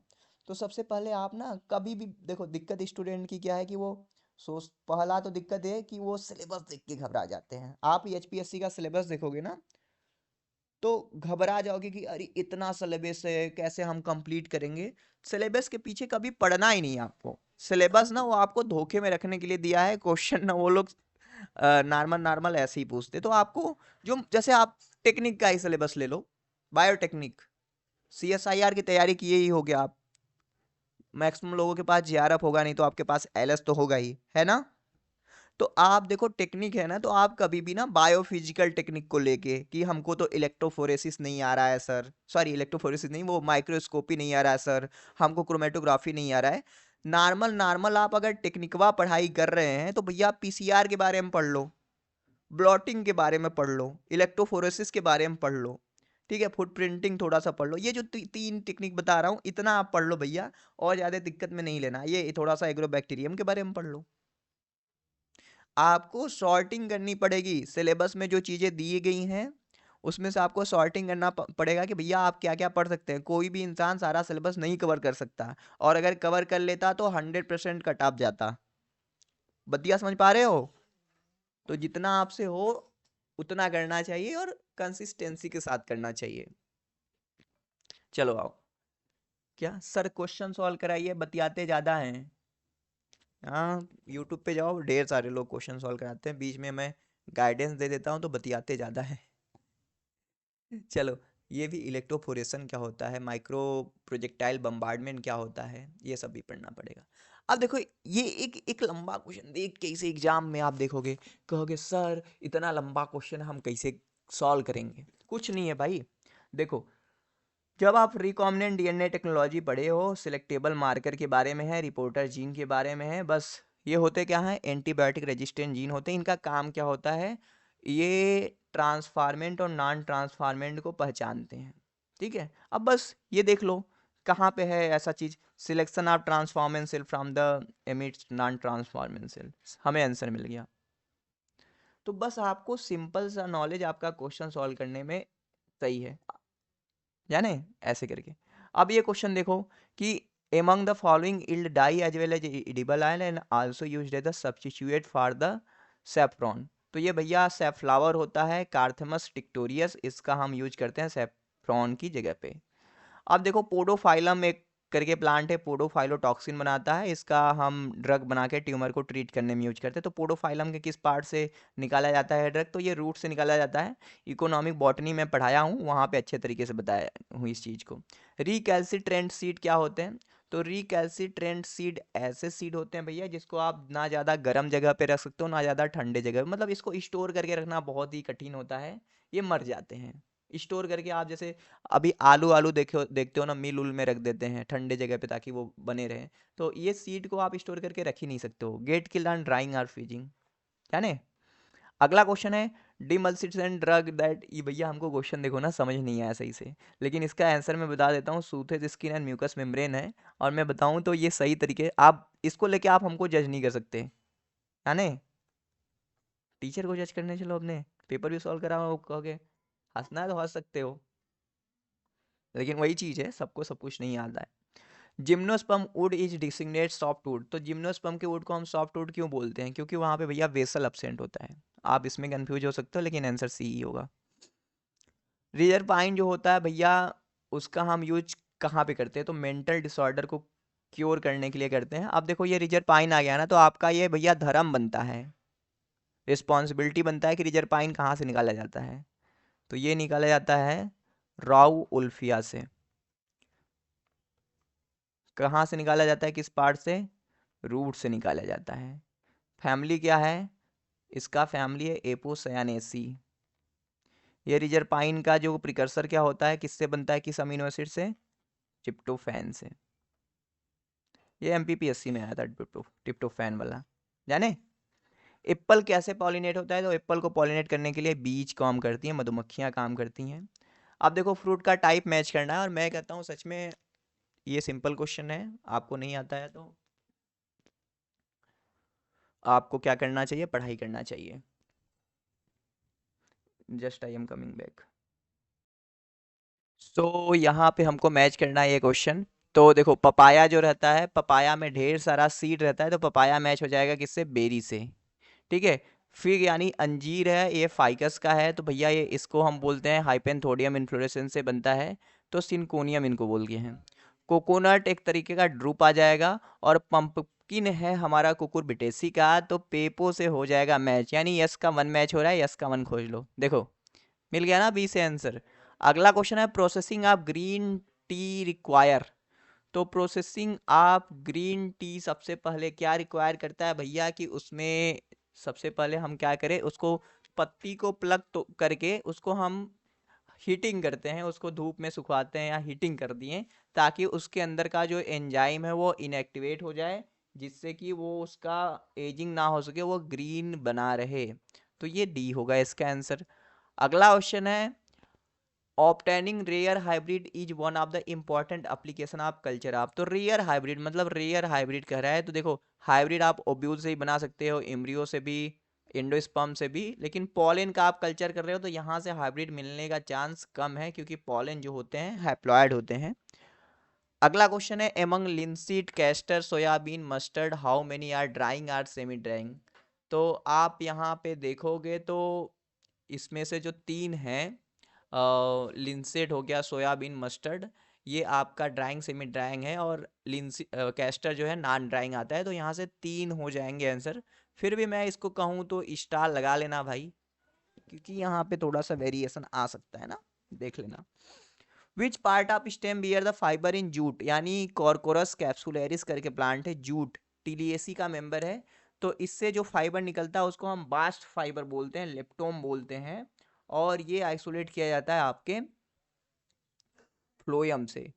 Speaker 1: तो सबसे पहले आप ना कभी भी देखो, दिक्कत स्टूडेंट की क्या है कि वो सोच, पहला तो दिक्कत है कि वो सिलेबस देख के घबरा जाते हैं। आप एचपीएससी का सिलेबस देखोगे ना तो घबरा जाओगे कि अरे इतना सिलेबस है, कैसे हम कंप्लीट करेंगे। सिलेबस के पीछे कभी पढ़ना ही नहीं है आपको। सिलेबस ना वो आपको धोखे में रखने के लिए दिया है। क्वेश्चन ना वो लोग नॉर्मल नॉर्मल ऐसे ही पूछते। तो आपको जो, जैसे आप टेक्निक का ही सिलेबस ले लो, बायोटेक्निक, सीएसआईआर की तैयारी किए ही होगे आप। मैक्सिमम लोगों के पास जीआरएफ होगा, नहीं तो आपके पास एलएस तो होगा ही, है ना। तो आप देखो टेक्निक है ना, तो आप कभी भी ना बायोफिजिकल टेक्निक को लेके कि हमको तो इलेक्ट्रोफोरेसिस नहीं आ रहा है सर, सॉरी इलेक्ट्रोफोरेसिस नहीं, वो माइक्रोस्कोपी नहीं आ रहा है सर, हमको क्रोमेटोग्राफी नहीं आ रहा है। नॉर्मल नॉर्मल आप अगर टेक्निकवा पढ़ाई कर रहे हैं तो भैया पीसीआर के बारे में पढ़ लो, ब्लॉटिंग के बारे में पढ़ लो, इलेक्ट्रोफोरेसिस के बारे में पढ़ लो, ठीक है, फुट प्रिंटिंग थोड़ा सा पढ़ लो। ये जो तीन टेक्निक बता रहा हूँ इतना आप पढ़ लो भैया, और ज़्यादा दिक्कत में नहीं लेना। ये थोड़ा सा एग्रोबैक्टीरियम के बारे में पढ़ लो। आपको सॉर्टिंग करनी पड़ेगी, सिलेबस में जो चीज़ें दी गई हैं उसमें से आपको सॉर्टिंग करना पड़ेगा कि भैया आप क्या क्या पढ़ सकते हैं। कोई भी इंसान सारा सिलेबस नहीं कवर कर सकता, और अगर कवर कर लेता तो 100% कट ऑफ जाता। बतिया समझ पा रहे हो। तो जितना आपसे हो उतना करना चाहिए, और कंसिस्टेंसी के साथ करना चाहिए। चलो आओ, क्या सर क्वेश्चन सॉल्व कराइए, बतियाते ज़्यादा हैं। हाँ, यूट्यूब पे जाओ, ढेर सारे लोग क्वेश्चन सॉल्व कराते हैं, बीच में मैं गाइडेंस दे देता हूँ तो बतियाते ज़्यादा है। चलो, ये भी इलेक्ट्रोफोरेशन क्या होता है, माइक्रो प्रोजेक्टाइल बम्बार्डमेंट क्या होता है, ये सब भी पढ़ना पड़ेगा। अब देखो ये एक एक लंबा क्वेश्चन देख के इसे एग्जाम में आप देखोगे, कहोगे सर इतना लंबा क्वेश्चन हम कैसे सॉल्व करेंगे। कुछ नहीं है भाई। देखो जब आप रिकॉम्बिनेंट डीएनए टेक्नोलॉजी पढ़े हो, सिलेक्टेबल मार्कर के बारे में है, रिपोर्टर जीन के बारे में है, बस ये होते क्या हैं, एंटीबायोटिक रेजिस्टेंट जीन होते हैं। इनका काम क्या होता है, ये ट्रांसफार्मेंट और नॉन ट्रांसफार्मेंट को पहचानते हैं, ठीक है। अब बस ये देख लो कहाँ पे है ऐसा चीज, selection of transformant cell from the amidst non transformant cell, हमें आंसर मिल गया। तो बस आपको सिंपल सा नॉलेज आपका क्वेश्चन सॉल्व करने में सही है, जाने ऐसे करके। अब ये क्वेश्चन देखो कि among the following yield dye as well as edible oil and also used as a substitute for the saffron। तो ये भैया सैफफ्लावर होता है, कार्थमस टिक्टोरियस, इसका हम यूज करते हैं सैफ्रॉन की जगह पे। अब देखो पोडोफाइलम एक करके प्लांट है, पोडोफाइलोटॉक्सिन बनाता है, इसका हम ड्रग बना के ट्यूमर को ट्रीट करने में यूज करते हैं। तो पोडोफाइलम के किस पार्ट से निकाला जाता है ड्रग, तो ये रूट से निकाला जाता है। इकोनॉमिक बॉटनी में पढ़ाया हूँ, वहाँ पे अच्छे तरीके से बताया हूँ इस चीज़ को। रिकैल्सिट्रेंट सीड क्या होते हैं, तो रिकैल्सिट्रेंट सीड ऐसे सीड होते हैं भैया जिसको आप ना ज़्यादा गर्म जगह पे रख सकते हो ना ज़्यादा ठंडे जगह पे, मतलब इसको स्टोर करके रखना बहुत ही कठिन होता है, ये मर जाते हैं। स्टोर करके आप जैसे अभी आलू आलू देखते हो ना, मिल उल में रख देते हैं ठंडे जगह पे ताकि वो बने रहे। तो ये सीड को आप स्टोर करके रख ही नहीं सकते हो। गेट किल्ड ऑन ड्राइंग और फ्रीजिंग, क्या ने। अगला क्वेश्चन है, डिमल्सिफिकेशन ड्रग दैट, ये भैया हमको क्वेश्चन देखो ना समझ नहीं आया सही से, लेकिन इसका आंसर मैं बता देता हूँ, सूथेज स्किन एंड म्यूकस मेम्ब्रेन है। और मैं बताऊँ तो ये सही तरीके, आप इसको लेके आप हमको जज नहीं कर सकते, है ना। टीचर को जज करने चलो, अपने पेपर भी सॉल्व करा हो कहोगे, हंसना है तो हंस सकते हो, लेकिन वही चीज़ है, सबको सब कुछ नहीं आता है। Gymnosperm wood is designate soft wood, तो जिम्नोस्पर्म के वुड को हम सॉफ्ट वुड क्यों बोलते हैं, क्योंकि वहाँ पे भैया वेसल अब्सेंट होता है। आप इसमें कंफ्यूज हो सकते हो, लेकिन आंसर सी ही होगा। रिजर पाइन जो होता है भैया, उसका हम यूज कहाँ पे करते हैं, तो मेंटल डिसऑर्डर को क्योर करने के लिए करते हैं। अब देखो ये रिजर पाइन आ गया ना, तो आपका ये भैया धर्म बनता है, रिस्पॉन्सिबिलिटी बनता है कि रिजर पाइन कहाँ से निकाला जाता है, तो ये निकाला जाता है राउ उल्फिया से। कहाँ से निकाला जाता है, किस पार्ट से, रूट से निकाला जाता है। फैमिली क्या है इसका, फैमिली है एपोसायानेसी। ये रिजरपाइन का जो प्रिकर्सर क्या होता है, किससे बनता है, किस अमीनो एसिड से, ट्रिप्टोफैन से। ये एमपीपीएससी में आया था ट्रिप्टोफैन वाला, जाने। एप्पल कैसे पॉलिनेट होता है, तो एप्पल को पॉलिनेट करने के लिए बीज काम करती हैं, मधुमक्खियां काम करती हैं। अब देखो फ्रूट का टाइप मैच करना है, और मैं कहता हूँ सच में ये सिंपल क्वेश्चन है, आपको नहीं आता है तो आपको क्या करना चाहिए, पढ़ाई करना चाहिए। Just I am coming back. So यहाँ पे हमको मैच करना है ये क्वेश्चन। तो देखो पपाया जो रहता है, पपाया में ढेर सारा सीड रहता है, तो पपाया मैच हो जाएगा किससे, बेरी से। ठीक है। फिर यानी अंजीर है, ये फाइकस का है, तो भैया ये इसको हम बोलते हैं हाइपेंथोडियम इन्फ्लोरेसेंस से बनता है, तो सिंकोनियम इनको बोल गए हैं। कोकोनट एक तरीके का ड्रूप आ जाएगा, और पंपकिन है हमारा कुकुरबिटेसी का, तो पेपो से हो जाएगा मैच, यानी यस का वन मैच हो रहा है, यस का वन खोज लो, देखो मिल गया ना बी से आंसर। अगला क्वेश्चन है processing of green tea require, तो प्रोसेसिंग ऑफ ग्रीन टी सबसे पहले क्या रिक्वायर करता है भैया, कि उसमें सबसे पहले हम क्या करें, उसको पत्ती को प्लग तो करके उसको हम हीटिंग करते हैं, उसको धूप में सुखाते हैं या हीटिंग कर दिए, ताकि उसके अंदर का जो एंजाइम है वो इनएक्टिवेट हो जाए, जिससे कि वो उसका एजिंग ना हो सके, वो ग्रीन बना रहे। तो ये डी होगा इसका आंसर। अगला क्वेश्चन है obtaining rare hybrid is one of the important application of culture of, तो रेयर हाइब्रिड मतलब रेयर हाइब्रिड कह रहा है, तो देखो हाइब्रिड आप ओब्यूल से ही बना सकते हो, एम्ब्रियो से भी, एंडोस्पर्म से भी, लेकिन पॉलन का आप कल्चर कर रहे हो तो यहाँ से हाइब्रिड मिलने का चांस कम है, क्योंकि पॉलन जो होते हैं हैप्लॉयड होते हैं। अगला क्वेश्चन है among linseed, castor, soybean, mustard how many are drying are semi drying, तो आप यहाँ पे देखोगे तो इसमें से जो तीन हैं, लिंसेड हो गया, सोयाबीन, मस्टर्ड, ये आपका ड्राइंग सेमी ड्राइंग है, और लिंसी कैस्टर जो है नॉन ड्राइंग आता है, तो यहाँ से तीन हो जाएंगे आंसर। फिर भी मैं इसको कहूँ तो स्टार लगा लेना भाई, क्योंकि यहाँ पे थोड़ा सा वेरिएशन आ सकता है ना, देख लेना। Which part of stem bear the fibre in jute, यानी कॉर्कोरस कैप्सुलरिस करके प्लांट है, जूट टिलिएसी का मेंबर है, तो इससे जो फाइबर निकलता है उसको हम बास्ट फाइबर बोलते हैं, लेप्टोम बोलते हैं, और ये आइसोलेट किया जाता है आपके फ्लोयम से।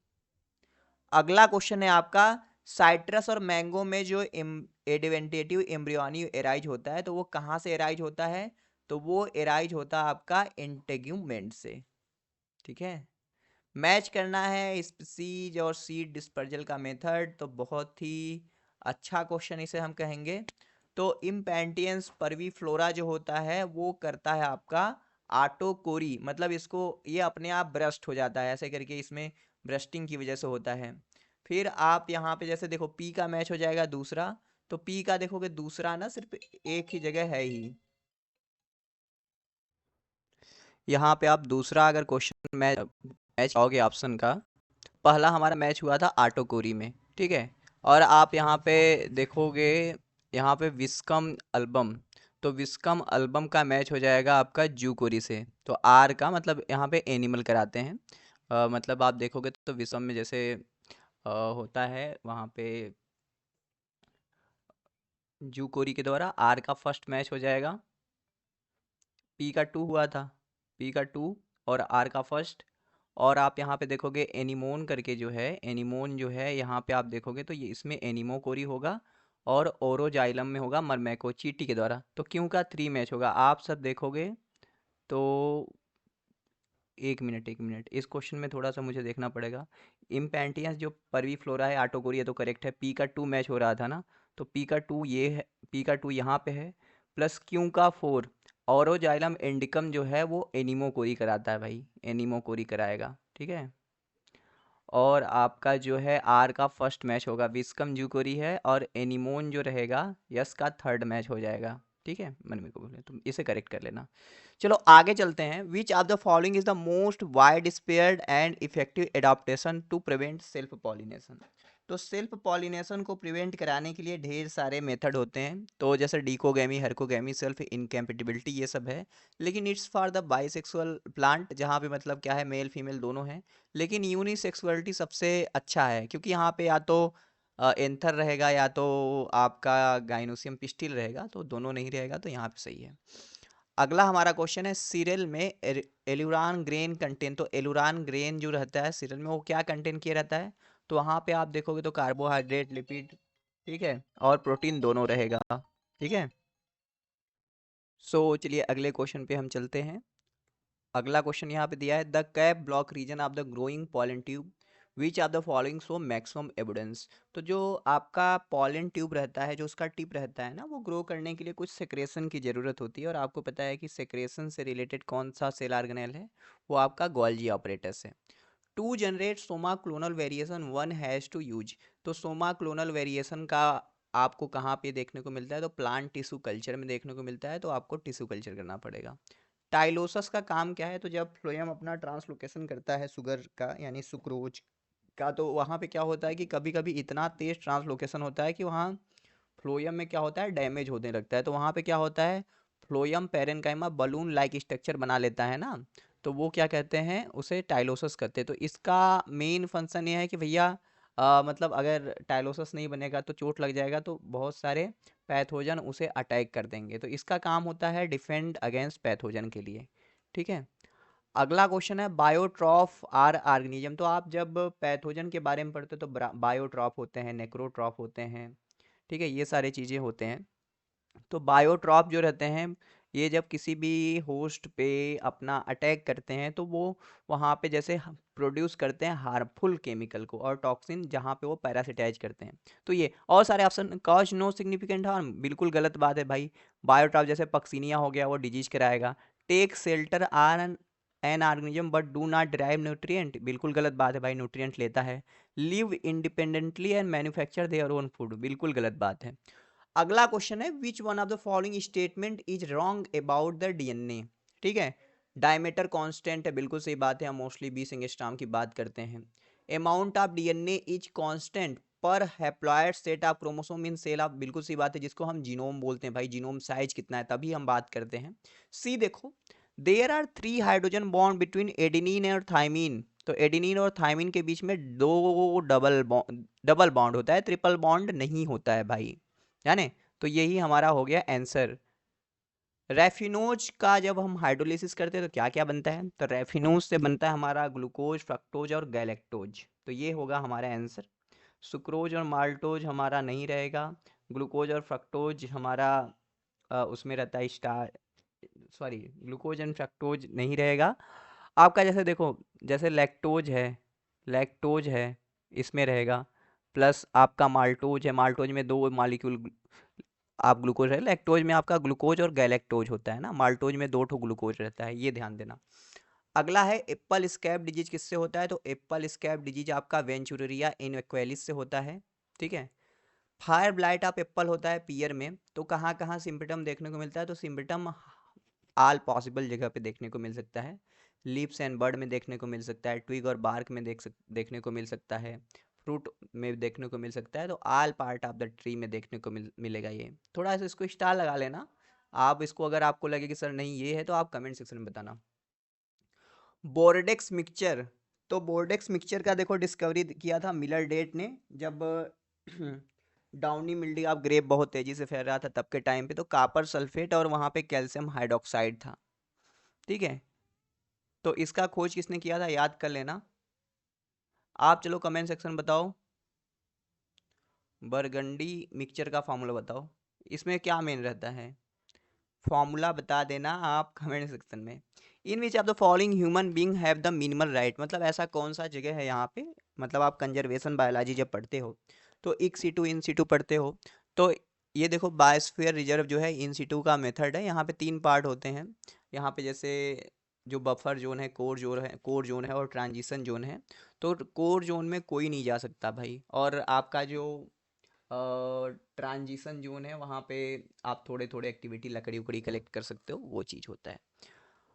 Speaker 1: अगला क्वेश्चन है आपका साइट्रस और मैंगो में जो एडिवेंटेटिव एम्ब्रियोनी एराइज होता है, तो वो कहाँ से एराइज होता है, तो वो एराइज होता है आपका इंटेग्यूमेंट से। ठीक है। मैच करना है स्पीसीज और सीड डिस्पर्जल का मेथड, तो बहुत ही अच्छा क्वेश्चन इसे हम कहेंगे। तो इम्पेंटियंस परवी फ्लोरा जो होता है वो करता है आपका आटोकोरी, मतलब इसको ये अपने आप ब्रस्ट हो जाता है ऐसे करके, इसमें ब्रस्टिंग की वजह से होता है। फिर आप यहाँ पे जैसे देखो पी का मैच हो जाएगा दूसरा, तो पी का देखोगे दूसरा ना सिर्फ एक ही जगह है ही, यहाँ पे आप दूसरा अगर क्वेश्चन मैच मैच आओगे ऑप्शन का, पहला हमारा मैच हुआ था आटोकोरी में, ठीक है। और आप यहाँ पे देखोगे, यहाँ पे विस्कम एल्बम, तो विस्कम एल्बम का मैच हो जाएगा आपका जूकोरी से, तो आर का मतलब यहाँ पे एनिमल कराते हैं। मतलब आप देखोगे तो विस्कम में जैसे होता है वहाँ पे जूकोरी के द्वारा, आर का फर्स्ट मैच हो जाएगा, पी का टू हुआ था, पी का टू और आर का फर्स्ट। और आप यहाँ पे देखोगे एनिमोन करके जो है, एनिमोन जो है यहाँ पे आप देखोगे तो ये इसमें एनिमोकोरी होगा, और ओरोजाइलम में होगा मरमैको चीटी के द्वारा, तो क्यों का थ्री मैच होगा, आप सब देखोगे तो एक मिनट इस क्वेश्चन में थोड़ा सा मुझे देखना पड़ेगा। इम्पेंटियस जो परवी फ्लोरा है आटोकोरिया तो करेक्ट है, पी का 2 मैच हो रहा था ना, तो पी का 2 ये है, पी का 2 यहाँ पे है, प्लस क्यू का 4। ऑरोजाइलम इंडिकम जो है वो एनीमोकोरी कराता है भाई, एनीमोकोरी कराएगा, ठीक है। और आपका जो है आर का फर्स्ट मैच होगा, विस्कम जूकोरी है, और एनिमोन जो रहेगा यस का थर्ड मैच हो जाएगा, ठीक है। मन में को बोले तुम इसे करेक्ट कर लेना। चलो आगे चलते हैं। Which of the following is the most widespread and effective adaptation to prevent self pollination. तो सेल्फ पॉलिनेशन को प्रिवेंट कराने के लिए ढेर सारे मेथड होते हैं, तो जैसे डीकोगैमी, हरकोगैमी, सेल्फ इनकैपेटिबिलिटी, ये सब है। लेकिन it's for the bisexual plant, जहाँ पे मतलब क्या है, मेल फीमेल दोनों हैं। लेकिन यूनिसेक्सुअलिटी सबसे अच्छा है, क्योंकि यहाँ पे या तो एंथर रहेगा या तो आपका गाइनोसियम पिस्टिल रहेगा, तो दोनों नहीं रहेगा, तो यहाँ पे सही है। अगला हमारा क्वेश्चन है, सीरियल में एलुरान ग्रेन कंटेन। तो एलुरान ग्रेन जो रहता है सीरियल में, वो क्या कंटेन किया रहता है? तो वहाँ पे आप देखोगे तो कार्बोहाइड्रेट, लिपिड, ठीक है, और प्रोटीन दोनों रहेगा, ठीक है। चलिए अगले क्वेश्चन पे हम चलते हैं। अगला क्वेश्चन यहाँ पे दिया है, the cap block region of the growing pollen tube, which of the following show maximum evidence. तो जो आपका पॉलन ट्यूब रहता है, जो उसका टिप रहता है ना, वो ग्रो करने के लिए कुछ सेक्रेशन की ज़रूरत होती है, और आपको पता है कि सेक्रेशन से रिलेटेड कौन सा सेल ऑर्गेनेल है, वो आपका गोल्जी ऑपरेटस है। To generate somaclonal variation one has to use. तो सोमा क्लोनल वेरिएशन का आपको कहाँ पे देखने को मिलता है? तो प्लांट टिश्यू कल्चर में देखने को मिलता है, तो आपको टिश्यू कल्चर करना पड़ेगा। टाइलोसस का काम क्या है? तो जब फ्लोएम अपना ट्रांसलोकेशन करता है शुगर का, यानी सुक्रोज का, तो वहाँ पे क्या होता है कि कभी कभी इतना तेज ट्रांसलोकेशन होता है कि वहाँ फ्लोएम में क्या होता है, डैमेज होने लगता है। तो वहाँ पे क्या होता है, phloem parenchyma balloon like structure बना लेता है ना, तो वो क्या कहते हैं, उसे टाइलोसस कहते हैं। तो इसका मेन फंक्शन ये है कि भैया मतलब अगर टाइलोसस नहीं बनेगा तो चोट लग जाएगा, तो बहुत सारे पैथोजन उसे अटैक कर देंगे। तो इसका काम होता है डिफेंड अगेंस्ट पैथोजन के लिए, ठीक है। अगला क्वेश्चन है, बायोट्रॉफ आर ऑर्गेनिज्म। तो आप जब पैथोजन के बारे में पढ़ते हो तो बायोट्रॉफ होते हैं, नेक्रोट्रॉफ होते हैं, ठीक है, ये सारे चीज़ें होते हैं। तो बायोट्रॉप जो रहते हैं, ये जब किसी भी होस्ट पे अपना अटैक करते हैं, तो वो वहाँ पे जैसे प्रोड्यूस करते हैं हार्मफुल केमिकल को और टॉक्सिन, जहाँ पे वो पैरासिटाइज करते हैं। तो ये और सारे option, cause no significant harm, बिल्कुल गलत बात है भाई। बायोट्रॉप जैसे पक्सीनिया हो गया, वो डिजीज कराएगा। Take shelter are an organism but do not derive nutrient, बिल्कुल गलत बात है भाई, न्यूट्रिएंट लेता है। Live independently and manufacture their own food, बिल्कुल गलत बात है। अगला क्वेश्चन है, which one of the following statement is wrong about the DNA. ठीक है, डायमीटर कांस्टेंट है, बिल्कुल सही बात है, हम मोस्टली 20 एंगस्ट्रॉम की बात करते हैं। Amount of DNA is constant per haploid set of chromosome in cell of, बिल्कुल सही बात है, जिसको हम जीनोम बोलते हैं भाई, जीनोम साइज कितना है तभी हम बात करते हैं। सी देखो, there are 3 hydrogen bond between adenine और थाइमिन। तो एडेनिन और थाइमिन के बीच में 2 डबल बॉन्ड होता है, ट्रिपल बॉन्ड नहीं होता है भाई, जाने। तो यही हमारा हो गया आंसर। रेफिनोज का जब हम हाइड्रोलिसिस करते हैं तो क्या क्या बनता है? तो रेफिनोज से बनता है हमारा ग्लूकोज, फ्रक्टोज और गैलेक्टोज, तो ये होगा हमारा आंसर। सुक्रोज और माल्टोज हमारा नहीं रहेगा। ग्लूकोज और फ्रक्टोज हमारा उसमें रहता है star, sorry, glucose and fructose नहीं रहेगा आपका। जैसे देखो, जैसे लैक्टोज है, लैक्टोज है, इसमें रहेगा। प्लस आपका माल्टोज है, माल्टोज में 2 मॉलिक्यूल आप ग्लूकोज है, लैक्टोज में आपका ग्लूकोज और गैलेक्टोज होता है ना, माल्टोज में 2 ठो ग्लूकोज रहता है, ये ध्यान देना। अगला है, एप्पल स्कैब डिजीज किससे होता है? तो एप्पल स्कैब डिजीज आपका वेंचुरिया इनक्वेलिस से होता है, ठीक है। फायर ब्लाइट ऑफ एप्पल होता है पियर में। तो कहाँ कहाँ सिम्पटम देखने को मिलता है? तो सिम्पटम ऑल पॉसिबल जगह पे देखने को मिल सकता है। लीव्स एंड बर्ड में देखने को मिल सकता है, ट्विग और बार्क में देखने को मिल सकता है, फ्रूट में देखने को मिल सकता है। तो all part of the tree में देखने को मिलेगा ये। थोड़ा सा इसको स्टार लगा लेना आप इसको, अगर आपको लगे कि सर नहीं ये है, तो आप कमेंट सेक्शन में बताना। Bordeaux mixture. तो बोर्डेक्स मिक्सचर का देखो डिस्कवरी किया था मिलर डेट ने, जब डाउनी मिल्डी ऑफ ग्रेप बहुत तेजी से फैल रहा था तब के टाइम पे। तो कापर सल्फेट और वहाँ पे कैल्शियम हाइड्रोक्साइड था, ठीक है। तो इसका खोज किसने किया था, याद कर लेना आप। चलो कमेंट सेक्शन बताओ, बरगंडी मिक्सचर का फॉर्मूला बताओ, इसमें क्या मेन रहता है? फॉर्मूला बता देना आप कमेंट सेक्शन में। In which of the following human being have the minimal right, मतलब ऐसा कौन सा जगह है यहाँ पे, मतलब आप कंजर्वेशन बायोलॉजी जब पढ़ते हो तो इन सीटू पढ़ते हो, तो ये देखो बायोस्फीयर रिजर्व जो है इन सीटू का मेथड है। यहाँ पे 3 पार्ट होते हैं। यहाँ पे जैसे जो बफर जोन है, कोर जोन है और ट्रांजिशन जोन है। तो कोर जोन में कोई नहीं जा सकता भाई, और आपका जो ट्रांजिशन जोन है वहाँ पे आप थोड़े थोड़े एक्टिविटी लकड़ी उकड़ी कलेक्ट कर सकते हो, वो चीज़ होता है।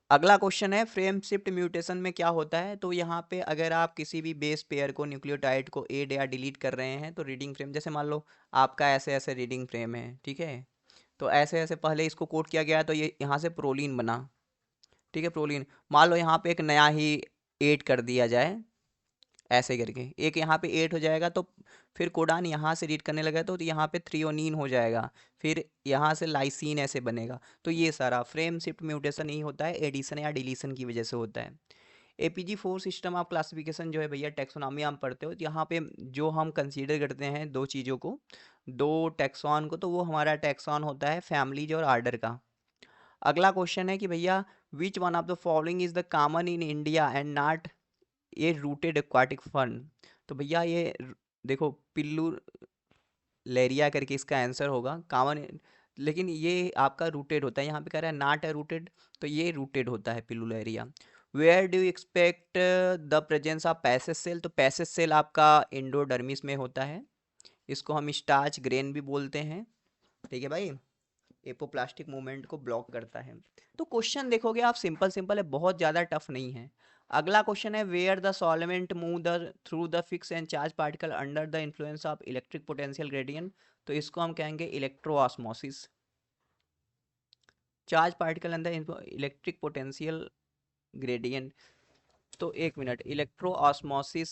Speaker 1: अगला क्वेश्चन है फ्रेम शिफ्ट म्यूटेशन में क्या होता है। तो यहाँ पे अगर आप किसी भी बेस पेयर को, न्यूक्लियोटाइड को ऐड या डिलीट कर रहे हैं तो रीडिंग फ्रेम, जैसे मान लो आपका ऐसे ऐसे रीडिंग फ्रेम है, ठीक है, तो ऐसे ऐसे पहले इसको कोड किया गया तो ये यहाँ से प्रोलीन बना, ठीक है, प्रोलीन। मान लो यहाँ पे एक नया ही ऐड कर दिया जाए, ऐसे करके एक यहाँ पे 8 हो जाएगा, तो फिर कोडान यहाँ से रीड करने लगा तो यहाँ पे थ्रियोनीन हो जाएगा, फिर यहाँ से लाइसीन ऐसे बनेगा। तो ये सारा फ्रेम शिफ्ट म्यूटेशन ही होता है, एडिशन या डिलीशन की वजह से होता है। APG4 सिस्टम ऑफ क्लासिफिकेशन जो है भैया, टैक्सोनॉमी हम पढ़ते हो, तो यहाँ पे जो हम कंसीडर करते हैं दो चीज़ों को, दो टैक्सॉन को, तो वो हमारा टैक्सॉन होता है फैमिलीज और आर्डर का। अगला क्वेश्चन है कि भैया विच one of the following is the common in India and not ये रूटेड एक्वाटिक फन। तो भैया ये देखो पिल्लू लेरिया करके इसका आंसर होगा कॉमन, लेकिन ये आपका रूटेड होता है, यहाँ पे कह रहा है नॉट अ रूटेड, तो ये रूटेड होता है Pilularia. Where do you expect the presence of passage cell, तो पैसेज सेल आपका एंडोडर्मिस में होता है, इसको हम स्टार्च ग्रेन भी बोलते हैं, ठीक है भाई, एपोप्लास्टिक मूवमेंट को ब्लॉक करता है। तो क्वेश्चन देखोगे आप सिंपल सिंपल है, बहुत ज़्यादा टफ नहीं है। अगला क्वेश्चन है where the solvent move the through the fix and charge particle under the influence of electric potential gradient, तो इसको हम कहेंगे इलेक्ट्रोऑस्मोसिस। चार्ज पार्टिकल अंदर इलेक्ट्रिक पोटेंशियल ग्रेडियंट, तो एक minute, electroosmosis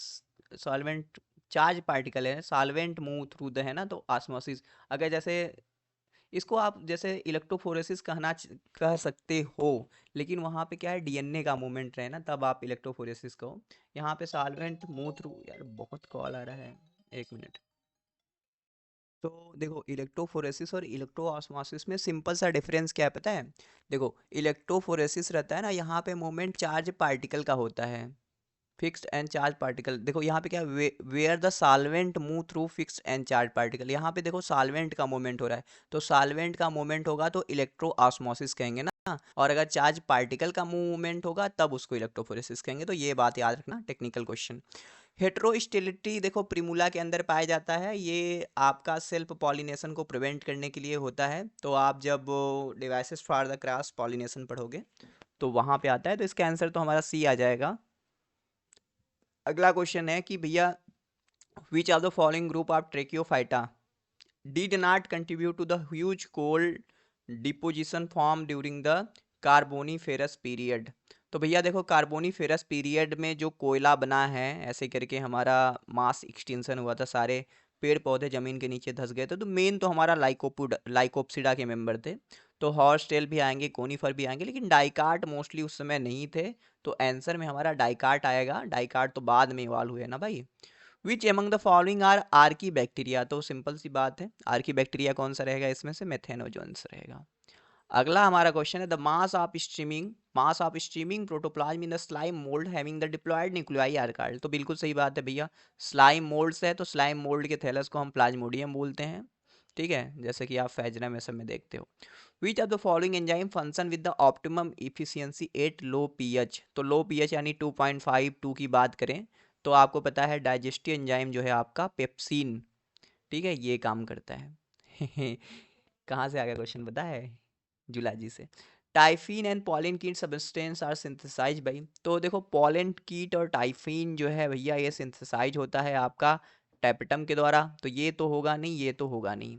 Speaker 1: solvent charge particle है, सॉल्वेंट मूव थ्रू द है ना, तो ऑस्मोसिस। अगर जैसे इसको आप जैसे इलेक्ट्रोफोरेसिस कह सकते हो, लेकिन वहाँ पे क्या है डीएनए का मूवमेंट रहे ना, तब आप इलेक्ट्रोफोरेसिस कहो। यहाँ पे सॉल्वेंट मूव थ्रू, यार बहुत कॉल आ रहा है, एक मिनट। तो देखो इलेक्ट्रोफोरेसिस और इलेक्ट्रोऑस्मोसिस में सिंपल सा डिफरेंस क्या है पता है। देखो इलेक्ट्रोफोरेसिस रहता है ना, यहाँ पे मूवमेंट चार्ज पार्टिकल का होता है, फिक्स्ड एंड चार्ज पार्टिकल। देखो यहाँ पे क्या है, where the solvent move through fixed and charge particle, यहाँ पे देखो सॉल्वेंट का मूवमेंट हो रहा है, तो सॉल्वेंट का मूवमेंट होगा तो इलेक्ट्रो ऑस्मोसिस कहेंगे ना, और अगर चार्ज पार्टिकल का मूवमेंट होगा तब उसको इलेक्ट्रोफोरेसिस कहेंगे। तो ये बात याद रखना, टेक्निकल क्वेश्चन। हेट्रोस्टिलिटी देखो प्रिमूला के अंदर पाया जाता है, ये आपका सेल्फ पॉलिनेशन को प्रिवेंट करने के लिए होता है। तो आप जब devices for the cross pollination पढ़ोगे तो वहाँ पे आता है, तो इसका आंसर तो हमारा सी आ जाएगा। अगला क्वेश्चन है कि भैया which of the following group of Tracheophyta did not contribute to the huge coal deposition form during the Carboniferous period. तो भैया देखो कार्बोनीफेरस पीरियड में जो कोयला बना है, ऐसे करके हमारा मास एक्सटेंशन हुआ था, सारे पेड़ पौधे जमीन के नीचे धस गए थे, तो मेन तो हमारा लाइकोप्सिडा के मेंबर थे। तो हॉर्स टेल भी आएंगे, कोनीफर भी आएंगे, लेकिन डाइकार्ट मोस्टली उस समय नहीं थे। तो आंसर में हमारा डाइकार्ट आएगा, डाइकार्ट तो बाद में इवॉल्व हुए ना भाई। Which among the following are archaebacteria, तो सिंपल सी बात है, आर्की बैक्टीरिया कौन सा रहेगा इसमें से, मेथेनोजोन्स रहेगा। अगला हमारा क्वेश्चन है the mass of streaming protoplasm in the slime mould having the diploid nuclei are called. तो बिल्कुल सही बात है भैया, स्लाइम मोल्ड्स है तो स्लाइम मोल्ड के थैलस को हम प्लाज्मोडियम बोलते हैं, ठीक है, जैसे कि आप फैजरा में सब में देखते हो। विच of the following enzyme function with the optimum efficiency at low pH, तो लो पीएच यानी 2.52 की बात करें तो आपको पता है डाइजेस्टिव एंजाइम जो है आपका पेप्सिन, ठीक है, ये काम करता है। कहाँ से आ गया क्वेश्चन पता है, जूलॉजी से। टाइफिन एंड पॉलन कीट सब्सटेंस आर सिंथेसाइज भाई, तो देखो पॉलन कीट और टाइफिन जो है भैया ये सिंथेसाइज होता है आपका टैपेटम के द्वारा, तो ये तो होगा नहीं, ये तो होगा नहीं।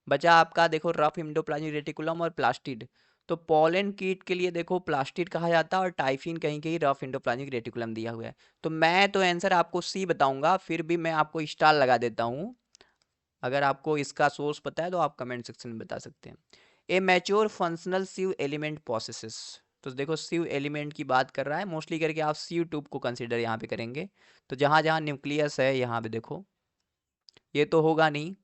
Speaker 1: बचा आपका देखो रफ एंडोप्लाज्मिक रेटिकुलम और प्लास्टिड। तो पॉलन कीट के लिए देखो प्लास्टिड कहा जाता है और टाइफिन कहीं कहीं रफ एंडोप्लाज्मिक रेटिकुलम दिया हुआ है। तो मैं तो आंसर आपको सी बताऊंगा, फिर भी मैं आपको स्टार लगा देता हूँ। अगर आपको इसका सोर्स पता है तो आप कमेंट सेक्शन में बता सकते हैं। A mature functional sieve element processes, तो देखो सीव एलिमेंट की बात कर रहा है, मोस्टली करके आप सीव ट्यूब को कंसीडर यहाँ पे करेंगे। तो जहाँ जहाँ न्यूक्लियस है यहाँ पे देखो, ये तो होगा नहीं।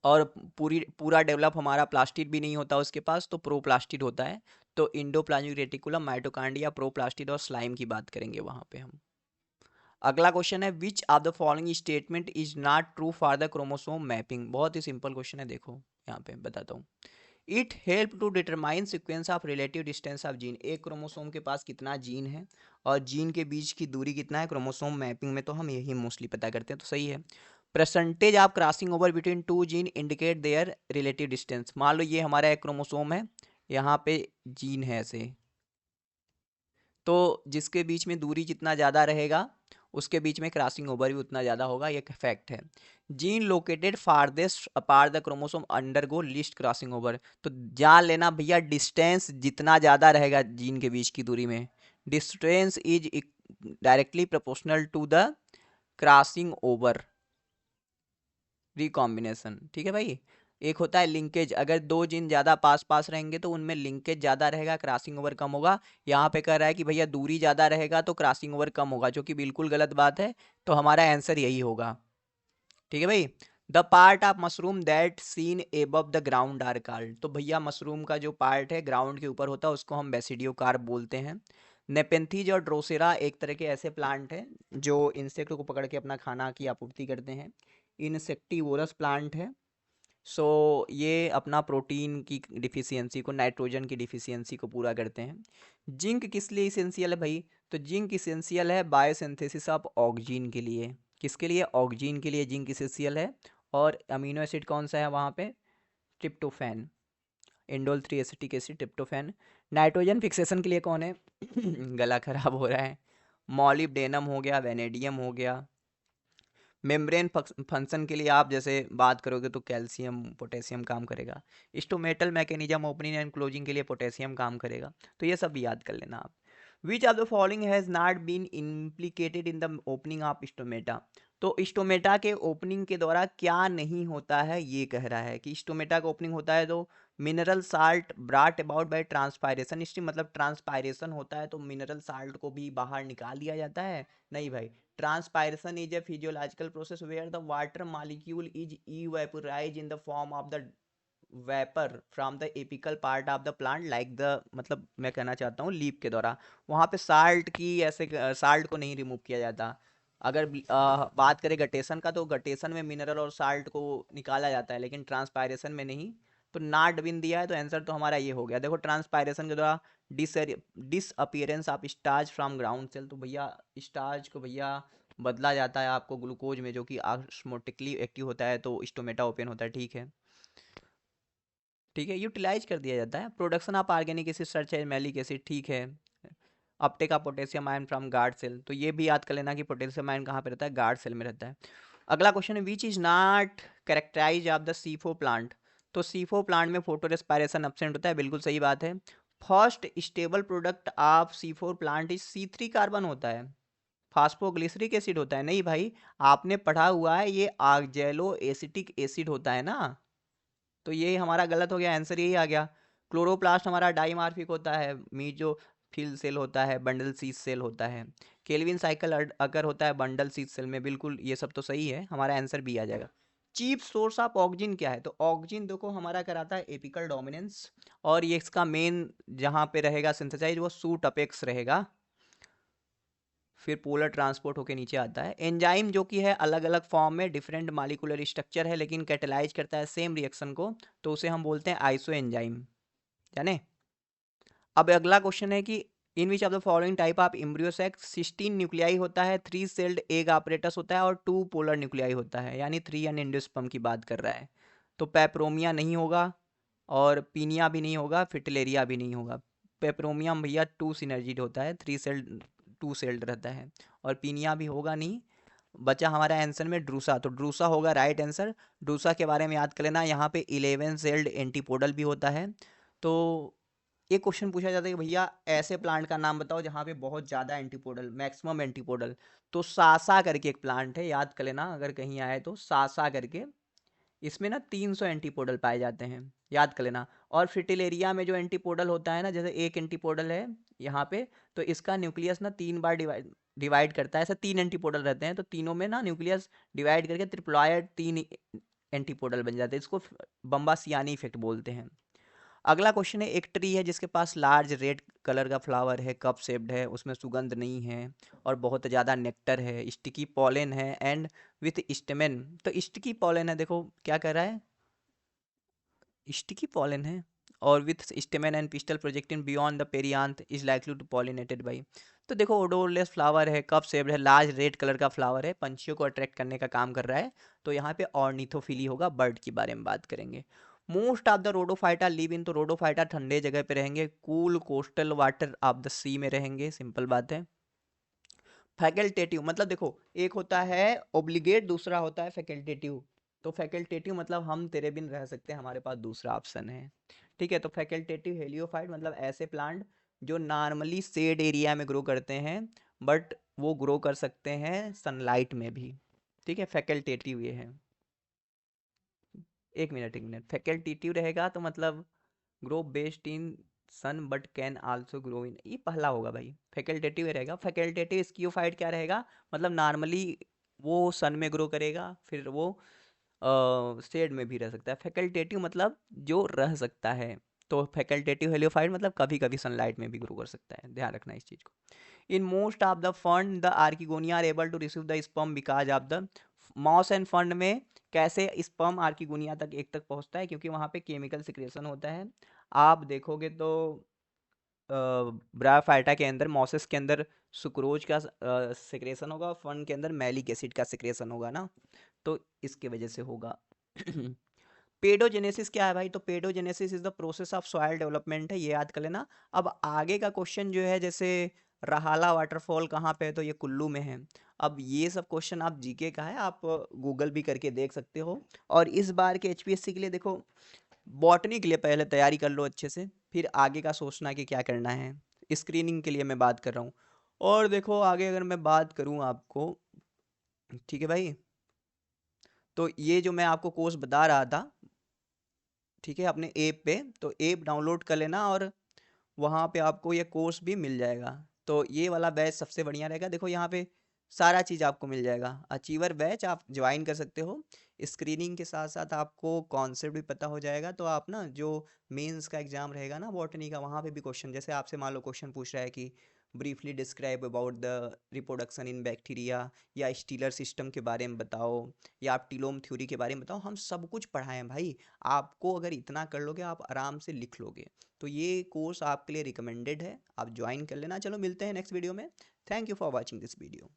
Speaker 1: और पूरा डेवलप हमारा प्लास्टिड भी नहीं होता उसके पास, तो प्रोप्लास्टिड होता है। तो इंडोप्लाज्मिक रेटिकुलम, माइटोकॉन्ड्रिया, प्रोप्लास्टिड और स्लाइम की बात करेंगे वहाँ पे हम। अगला क्वेश्चन है विच of the following statement is not true for the chromosome mapping. बहुत ही सिंपल क्वेश्चन है, देखो यहाँ पे बताता हूँ। It help to determine sequence of relative distance of gene. एक क्रोमोसोम के पास कितना जीन है और जीन के बीच की दूरी कितना है क्रोमोसोम मैपिंग में, तो हम यही मोस्टली पता करते हैं, तो सही है। Percentage of crossing over between two gene indicate there relative distance. मान लो ये हमारा एक क्रोमोसोम है, यहाँ पे जीन है ऐसे, तो जिसके बीच में दूरी जितना ज़्यादा रहेगा उसके बीच में क्रॉसिंग ओवर भी उतना ज़्यादा होगा, ये फैक्ट है। Gene located farthest apart the chromosome undergo list crossing over. तो जान लेना भैया, डिस्टेंस जितना ज़्यादा रहेगा जीन के बीच की दूरी में, distance is directly proportional to the crossing over recombination. ठीक है भाई। एक होता है लिंकेज, अगर दो जीन ज़्यादा पास पास रहेंगे तो उनमें लिंकेज ज़्यादा रहेगा, क्रॉसिंग ओवर कम होगा। यहाँ पे कह रहा है कि भैया दूरी ज़्यादा रहेगा तो क्रॉसिंग ओवर कम होगा, जो कि बिल्कुल गलत बात है। तो हमारा आंसर यही होगा। ठीक है भाई। The part of mushroom that seen above the ground are called. तो भैया मशरूम का जो पार्ट है ग्राउंड के ऊपर होता है उसको हम बेसिडियोकार्प बोलते हैं। नेपेंथीज और ड्रोसेरा एक तरह के ऐसे प्लांट हैं जो इंसेक्ट को पकड़ के अपना खाना की आपूर्ति करते हैं। इनसेक्टिवोरस प्लांट है। सो ये अपना प्रोटीन की डिफिशियंसी को, नाइट्रोजन की डिफिशियंसी को पूरा करते हैं। जिंक किस लिए इसेंशियल है भाई? तो जिंक इसेंशियल है बायोसिंथेसिस ऑफ ऑक्सीजन के लिए। किसके लिए? ऑक्सीजन के लिए जिंक इसेंशियल है। और अमीनो एसिड कौन सा है वहाँ पे? Tryptophan, indole 3 acetic acid tryptophan. Nitrogen fixation के लिए कौन है? गला खराब हो रहा है। मॉलिब्डेनम हो गया, वेनेडियम हो गया। मेम्ब्रेन फंक्शन के लिए आप जैसे बात करोगे तो कैल्शियम पोटेशियम काम करेगा। Stomatal mechanism opening and closing के लिए पोटेशियम काम करेगा। तो ये सब याद कर लेना आप। Which of the following has not been implicated in the opening of stomata. तो स्टोमेटा के ओपनिंग के द्वारा क्या नहीं होता है, ये कह रहा है कि स्टोमेटा का ओपनिंग होता है तो mineral salt ब्राट about by transpiration stream, मतलब ट्रांसपायरेशन होता है तो मिनरल साल्ट को भी बाहर निकाल दिया जाता है। नहीं भाई, transpiration is a physiological process where the water molecule is evaporise in the form of the vapour from the apical part of the plant like the, मतलब मैं कहना चाहता हूँ लीफ के द्वारा। वहाँ पे साल्ट की ऐसे साल्ट को नहीं रिमूव किया जाता। अगर बात करें गटेशन का, तो गटेशन में मिनरल और साल्ट को निकाला जाता है लेकिन ट्रांसपायरेशन में नहीं। तो नाट बिन दिया है तो आंसर तो हमारा ये हो गया। देखो ट्रांसपायरेशन के द्वारा disappearance of starch from ground cell. तो भैया स्टार्च को भैया बदला जाता है आपको ग्लूकोज में, जो कि ऑस्मोटिकली एक्टिव होता है, तो स्टोमेटा ओपन होता है। ठीक है, ठीक है, यूटिलाइज कर दिया जाता है। प्रोडक्शन ऑफ ऑर्गेनिक एसिड सर्च है मैलिक एसिड। ठीक है। Uptake of potassium ion from guard cell. तो ये भी याद कर लेना कि पोटेशियम आयन कहाँ पे रहता है? गार्ड सेल में रहता है। अगला क्वेश्चन है which is not characterise of the C four plant. तो सीफो प्लांट में फोटो रेस्पायरेशन एब्सेंट होता है, बिल्कुल सही बात है। First stable product of C4 plant is C3 carbon होता है, फास्फोग्लिसरिक एसिड होता है। नहीं भाई, आपने पढ़ा हुआ है ये ऑक्जेलो एसिटिक एसिड होता है ना, तो ये हमारा गलत हो गया, आंसर यही आ गया। क्लोरोप्लास्ट हमारा डाइमार्फिक होता है, मीजोफिल सेल होता है, बंडल सीज सेल होता है। केल्विन साइकिल अगर होता है बंडल सीज सेल में। बिल्कुल ये सब तो सही है, हमारा आंसर भी आ जाएगा। चीप सोर्स ऑफ ऑक्सीजन क्या है? तो ऑक्सीजन देखो हमारा कराता है एपिकल डोमिनेंस, और ये इसका मेन जहाँ पे रहेगा सिंथेसाइज वो सूट अपेक्स रहेगा, फिर पोलर ट्रांसपोर्ट होके नीचे आता है। एंजाइम जो कि है अलग अलग फॉर्म में, डिफरेंट मॉलिक्यूलर स्ट्रक्चर है लेकिन कैटेलाइज करता है सेम रिएक्शन को, तो उसे हम बोलते हैं आइसो एंजाइम, जाने। अब अगला क्वेश्चन है कि in which of the following type of embryo sac 16 nuclei होता है, 3 सेल्ड एग ऑपरेटस होता है और 2 पोलर न्यूक्लियाई होता है, यानी 3 एंडोस्पर्म की बात कर रहा है। तो पेपरोमिया नहीं होगा और पीनिया भी नहीं होगा, फिटलेरिया भी नहीं होगा। पेपरोमियम भैया 2 सिनर्जिड होता है, 3 सेल्ड 2 सेल्ड रहता है, और पीनिया भी होगा नहीं। बचा हमारा आंसर में ड्रूसा, तो ड्रूसा होगा राइट आंसर। ड्रूसा के बारे में याद कर लेना, यहाँ पे 11 सेल्ड एंटीपोडल भी होता है। तो एक क्वेश्चन पूछा जाता है कि भैया ऐसे प्लांट का नाम बताओ जहाँ पे बहुत ज़्यादा एंटीपोडल, मैक्सिमम एंटीपोडल। तो सासा करके एक प्लांट है, याद कर लेना अगर कहीं आए तो, सासा करके। इसमें ना 300 एंटीपोडल पाए जाते हैं, याद कर लेना। और फ्रिटिलेरिया में जो एंटीपोडल होता है ना, जैसे एक एंटीपोडल है यहाँ पे, तो इसका न्यूक्लियस ना 3 बार डिवाइड करता है। ऐसे 3 एंटीपोडल रहते हैं तो तीनों में ना न्यूक्लियस डिवाइड करके ट्रिप्लॉयड 3 एंटीपोडल बन जाते हैं, इसको बम्बासियानी इफेक्ट बोलते हैं। अगला क्वेश्चन है, एक ट्री है जिसके पास लार्ज रेड कलर का फ्लावर है, कप शेप्ड है, उसमें सुगंध नहीं है और बहुत ज़्यादा नेक्टर है, स्टिकी पॉलन है एंड विथ स्टेमेन। तो स्टिकी पॉलन है, देखो क्या कर रहा है, स्टिकी पॉलन है और with stamen and pistil projecting beyond the perianth is likely to pollinated by. तो देखो ओडोरलेस फ्लावर है, कप शेप्ड है, लार्ज रेड कलर का फ्लावर है, पंछियों को अट्रैक्ट करने का काम कर रहा है। तो यहाँ पे ऑर्निथोफिली होगा, बर्ड के बारे में बात करेंगे। Most of the Rhodophyta live in, तो रोडोफाइटा ठंडे जगह पे रहेंगे, cool coastal water of the sea में रहेंगे, सिंपल बात है। फैकल्टेटिव मतलब देखो, एक होता है ओब्लिगेट, दूसरा होता है फैकल्टेटिव। तो फैकल्टेटिव मतलब हम तेरे बिन रह सकते हैं, हमारे पास दूसरा ऑप्शन है, ठीक है। तो फैकल्टेटिव हेलियोफाइट मतलब ऐसे प्लांट जो नॉर्मली शेड एरिया में ग्रो करते हैं, बट वो ग्रो कर सकते हैं सनलाइट में भी, ठीक है। फैकल्टेटिव ये है। एक मिनट, फैकल्टेटिव रहेगा तो मतलब grow based in sun but can also grow in, ये पहला होगा भाई, फैकल्टेटिव रहेगा। फैकल्टेटिव स्कियोफाइट क्या रहेगा, मतलब नॉर्मली वो सन में ग्रो करेगा, फिर वो शेड में भी रह सकता है। फैकल्टेटिव मतलब जो रह सकता है, तो फैकल्टेटिव हेलियोफाइट मतलब कभी कभी सनलाइट में भी ग्रो कर सकता है, ध्यान रखना इस चीज़ को। In most of the fund the archegonia are able to receive the sperm because of the moss and fund में कैसे स्पर्म आर्किगोनिया तक एक तक पहुंचता है, क्योंकि वहां पे केमिकल सिक्रेशन होता है। आप देखोगे तो ब्रायोफाइटा के अंदर, मॉसेस के अंदर सुक्रोज का सिक्रेशन होगा, फंड के अंदर मैलिक एसिड का सिक्रेशन होगा ना, तो इसके वजह से होगा। पेडोजेनेसिस क्या है भाई, तो paedogenesis is the process of soil development है, ये याद कर लेना। अब आगे का क्वेश्चन जो है, जैसे रहाला वाटरफॉल कहाँ पे है, तो ये कुल्लू में है। अब ये सब क्वेश्चन आप जीके का है, आप गूगल भी करके देख सकते हो। और इस बार के एचपीएससी के लिए देखो, बॉटनी के लिए पहले तैयारी कर लो अच्छे से, फिर आगे का सोचना कि क्या करना है। स्क्रीनिंग के लिए मैं बात कर रहा हूँ। और देखो आगे अगर मैं बात करूँ आपको, ठीक है भाई, तो ये जो मैं आपको कोर्स बता रहा था, ठीक है, अपने ऐप पे, तो ऐप डाउनलोड कर लेना और वहाँ पे आपको ये कोर्स भी मिल जाएगा। तो ये वाला बैच सबसे बढ़िया रहेगा, देखो यहाँ पे सारा चीज़ आपको मिल जाएगा। अचीवर बैच आप ज्वाइन कर सकते हो, स्क्रीनिंग के साथ साथ आपको कॉन्सेप्ट भी पता हो जाएगा। तो आप ना जो मेंस का एग्जाम रहेगा ना बॉटनी का, वहाँ पे भी क्वेश्चन, जैसे आपसे मान लो क्वेश्चन पूछ रहा है कि briefly describe about the reproduction in bacteria, या स्टीलर सिस्टम के बारे में बताओ, या आप टीलोम थ्योरी के बारे में बताओ, हम सब कुछ पढ़ाएं भाई। आपको अगर इतना कर लोगे, आप आराम से लिख लोगे। तो ये कोर्स आपके लिए रिकमेंडेड है, आप ज्वाइन कर लेना। चलो मिलते हैं नेक्स्ट वीडियो में। Thank you for watching this video.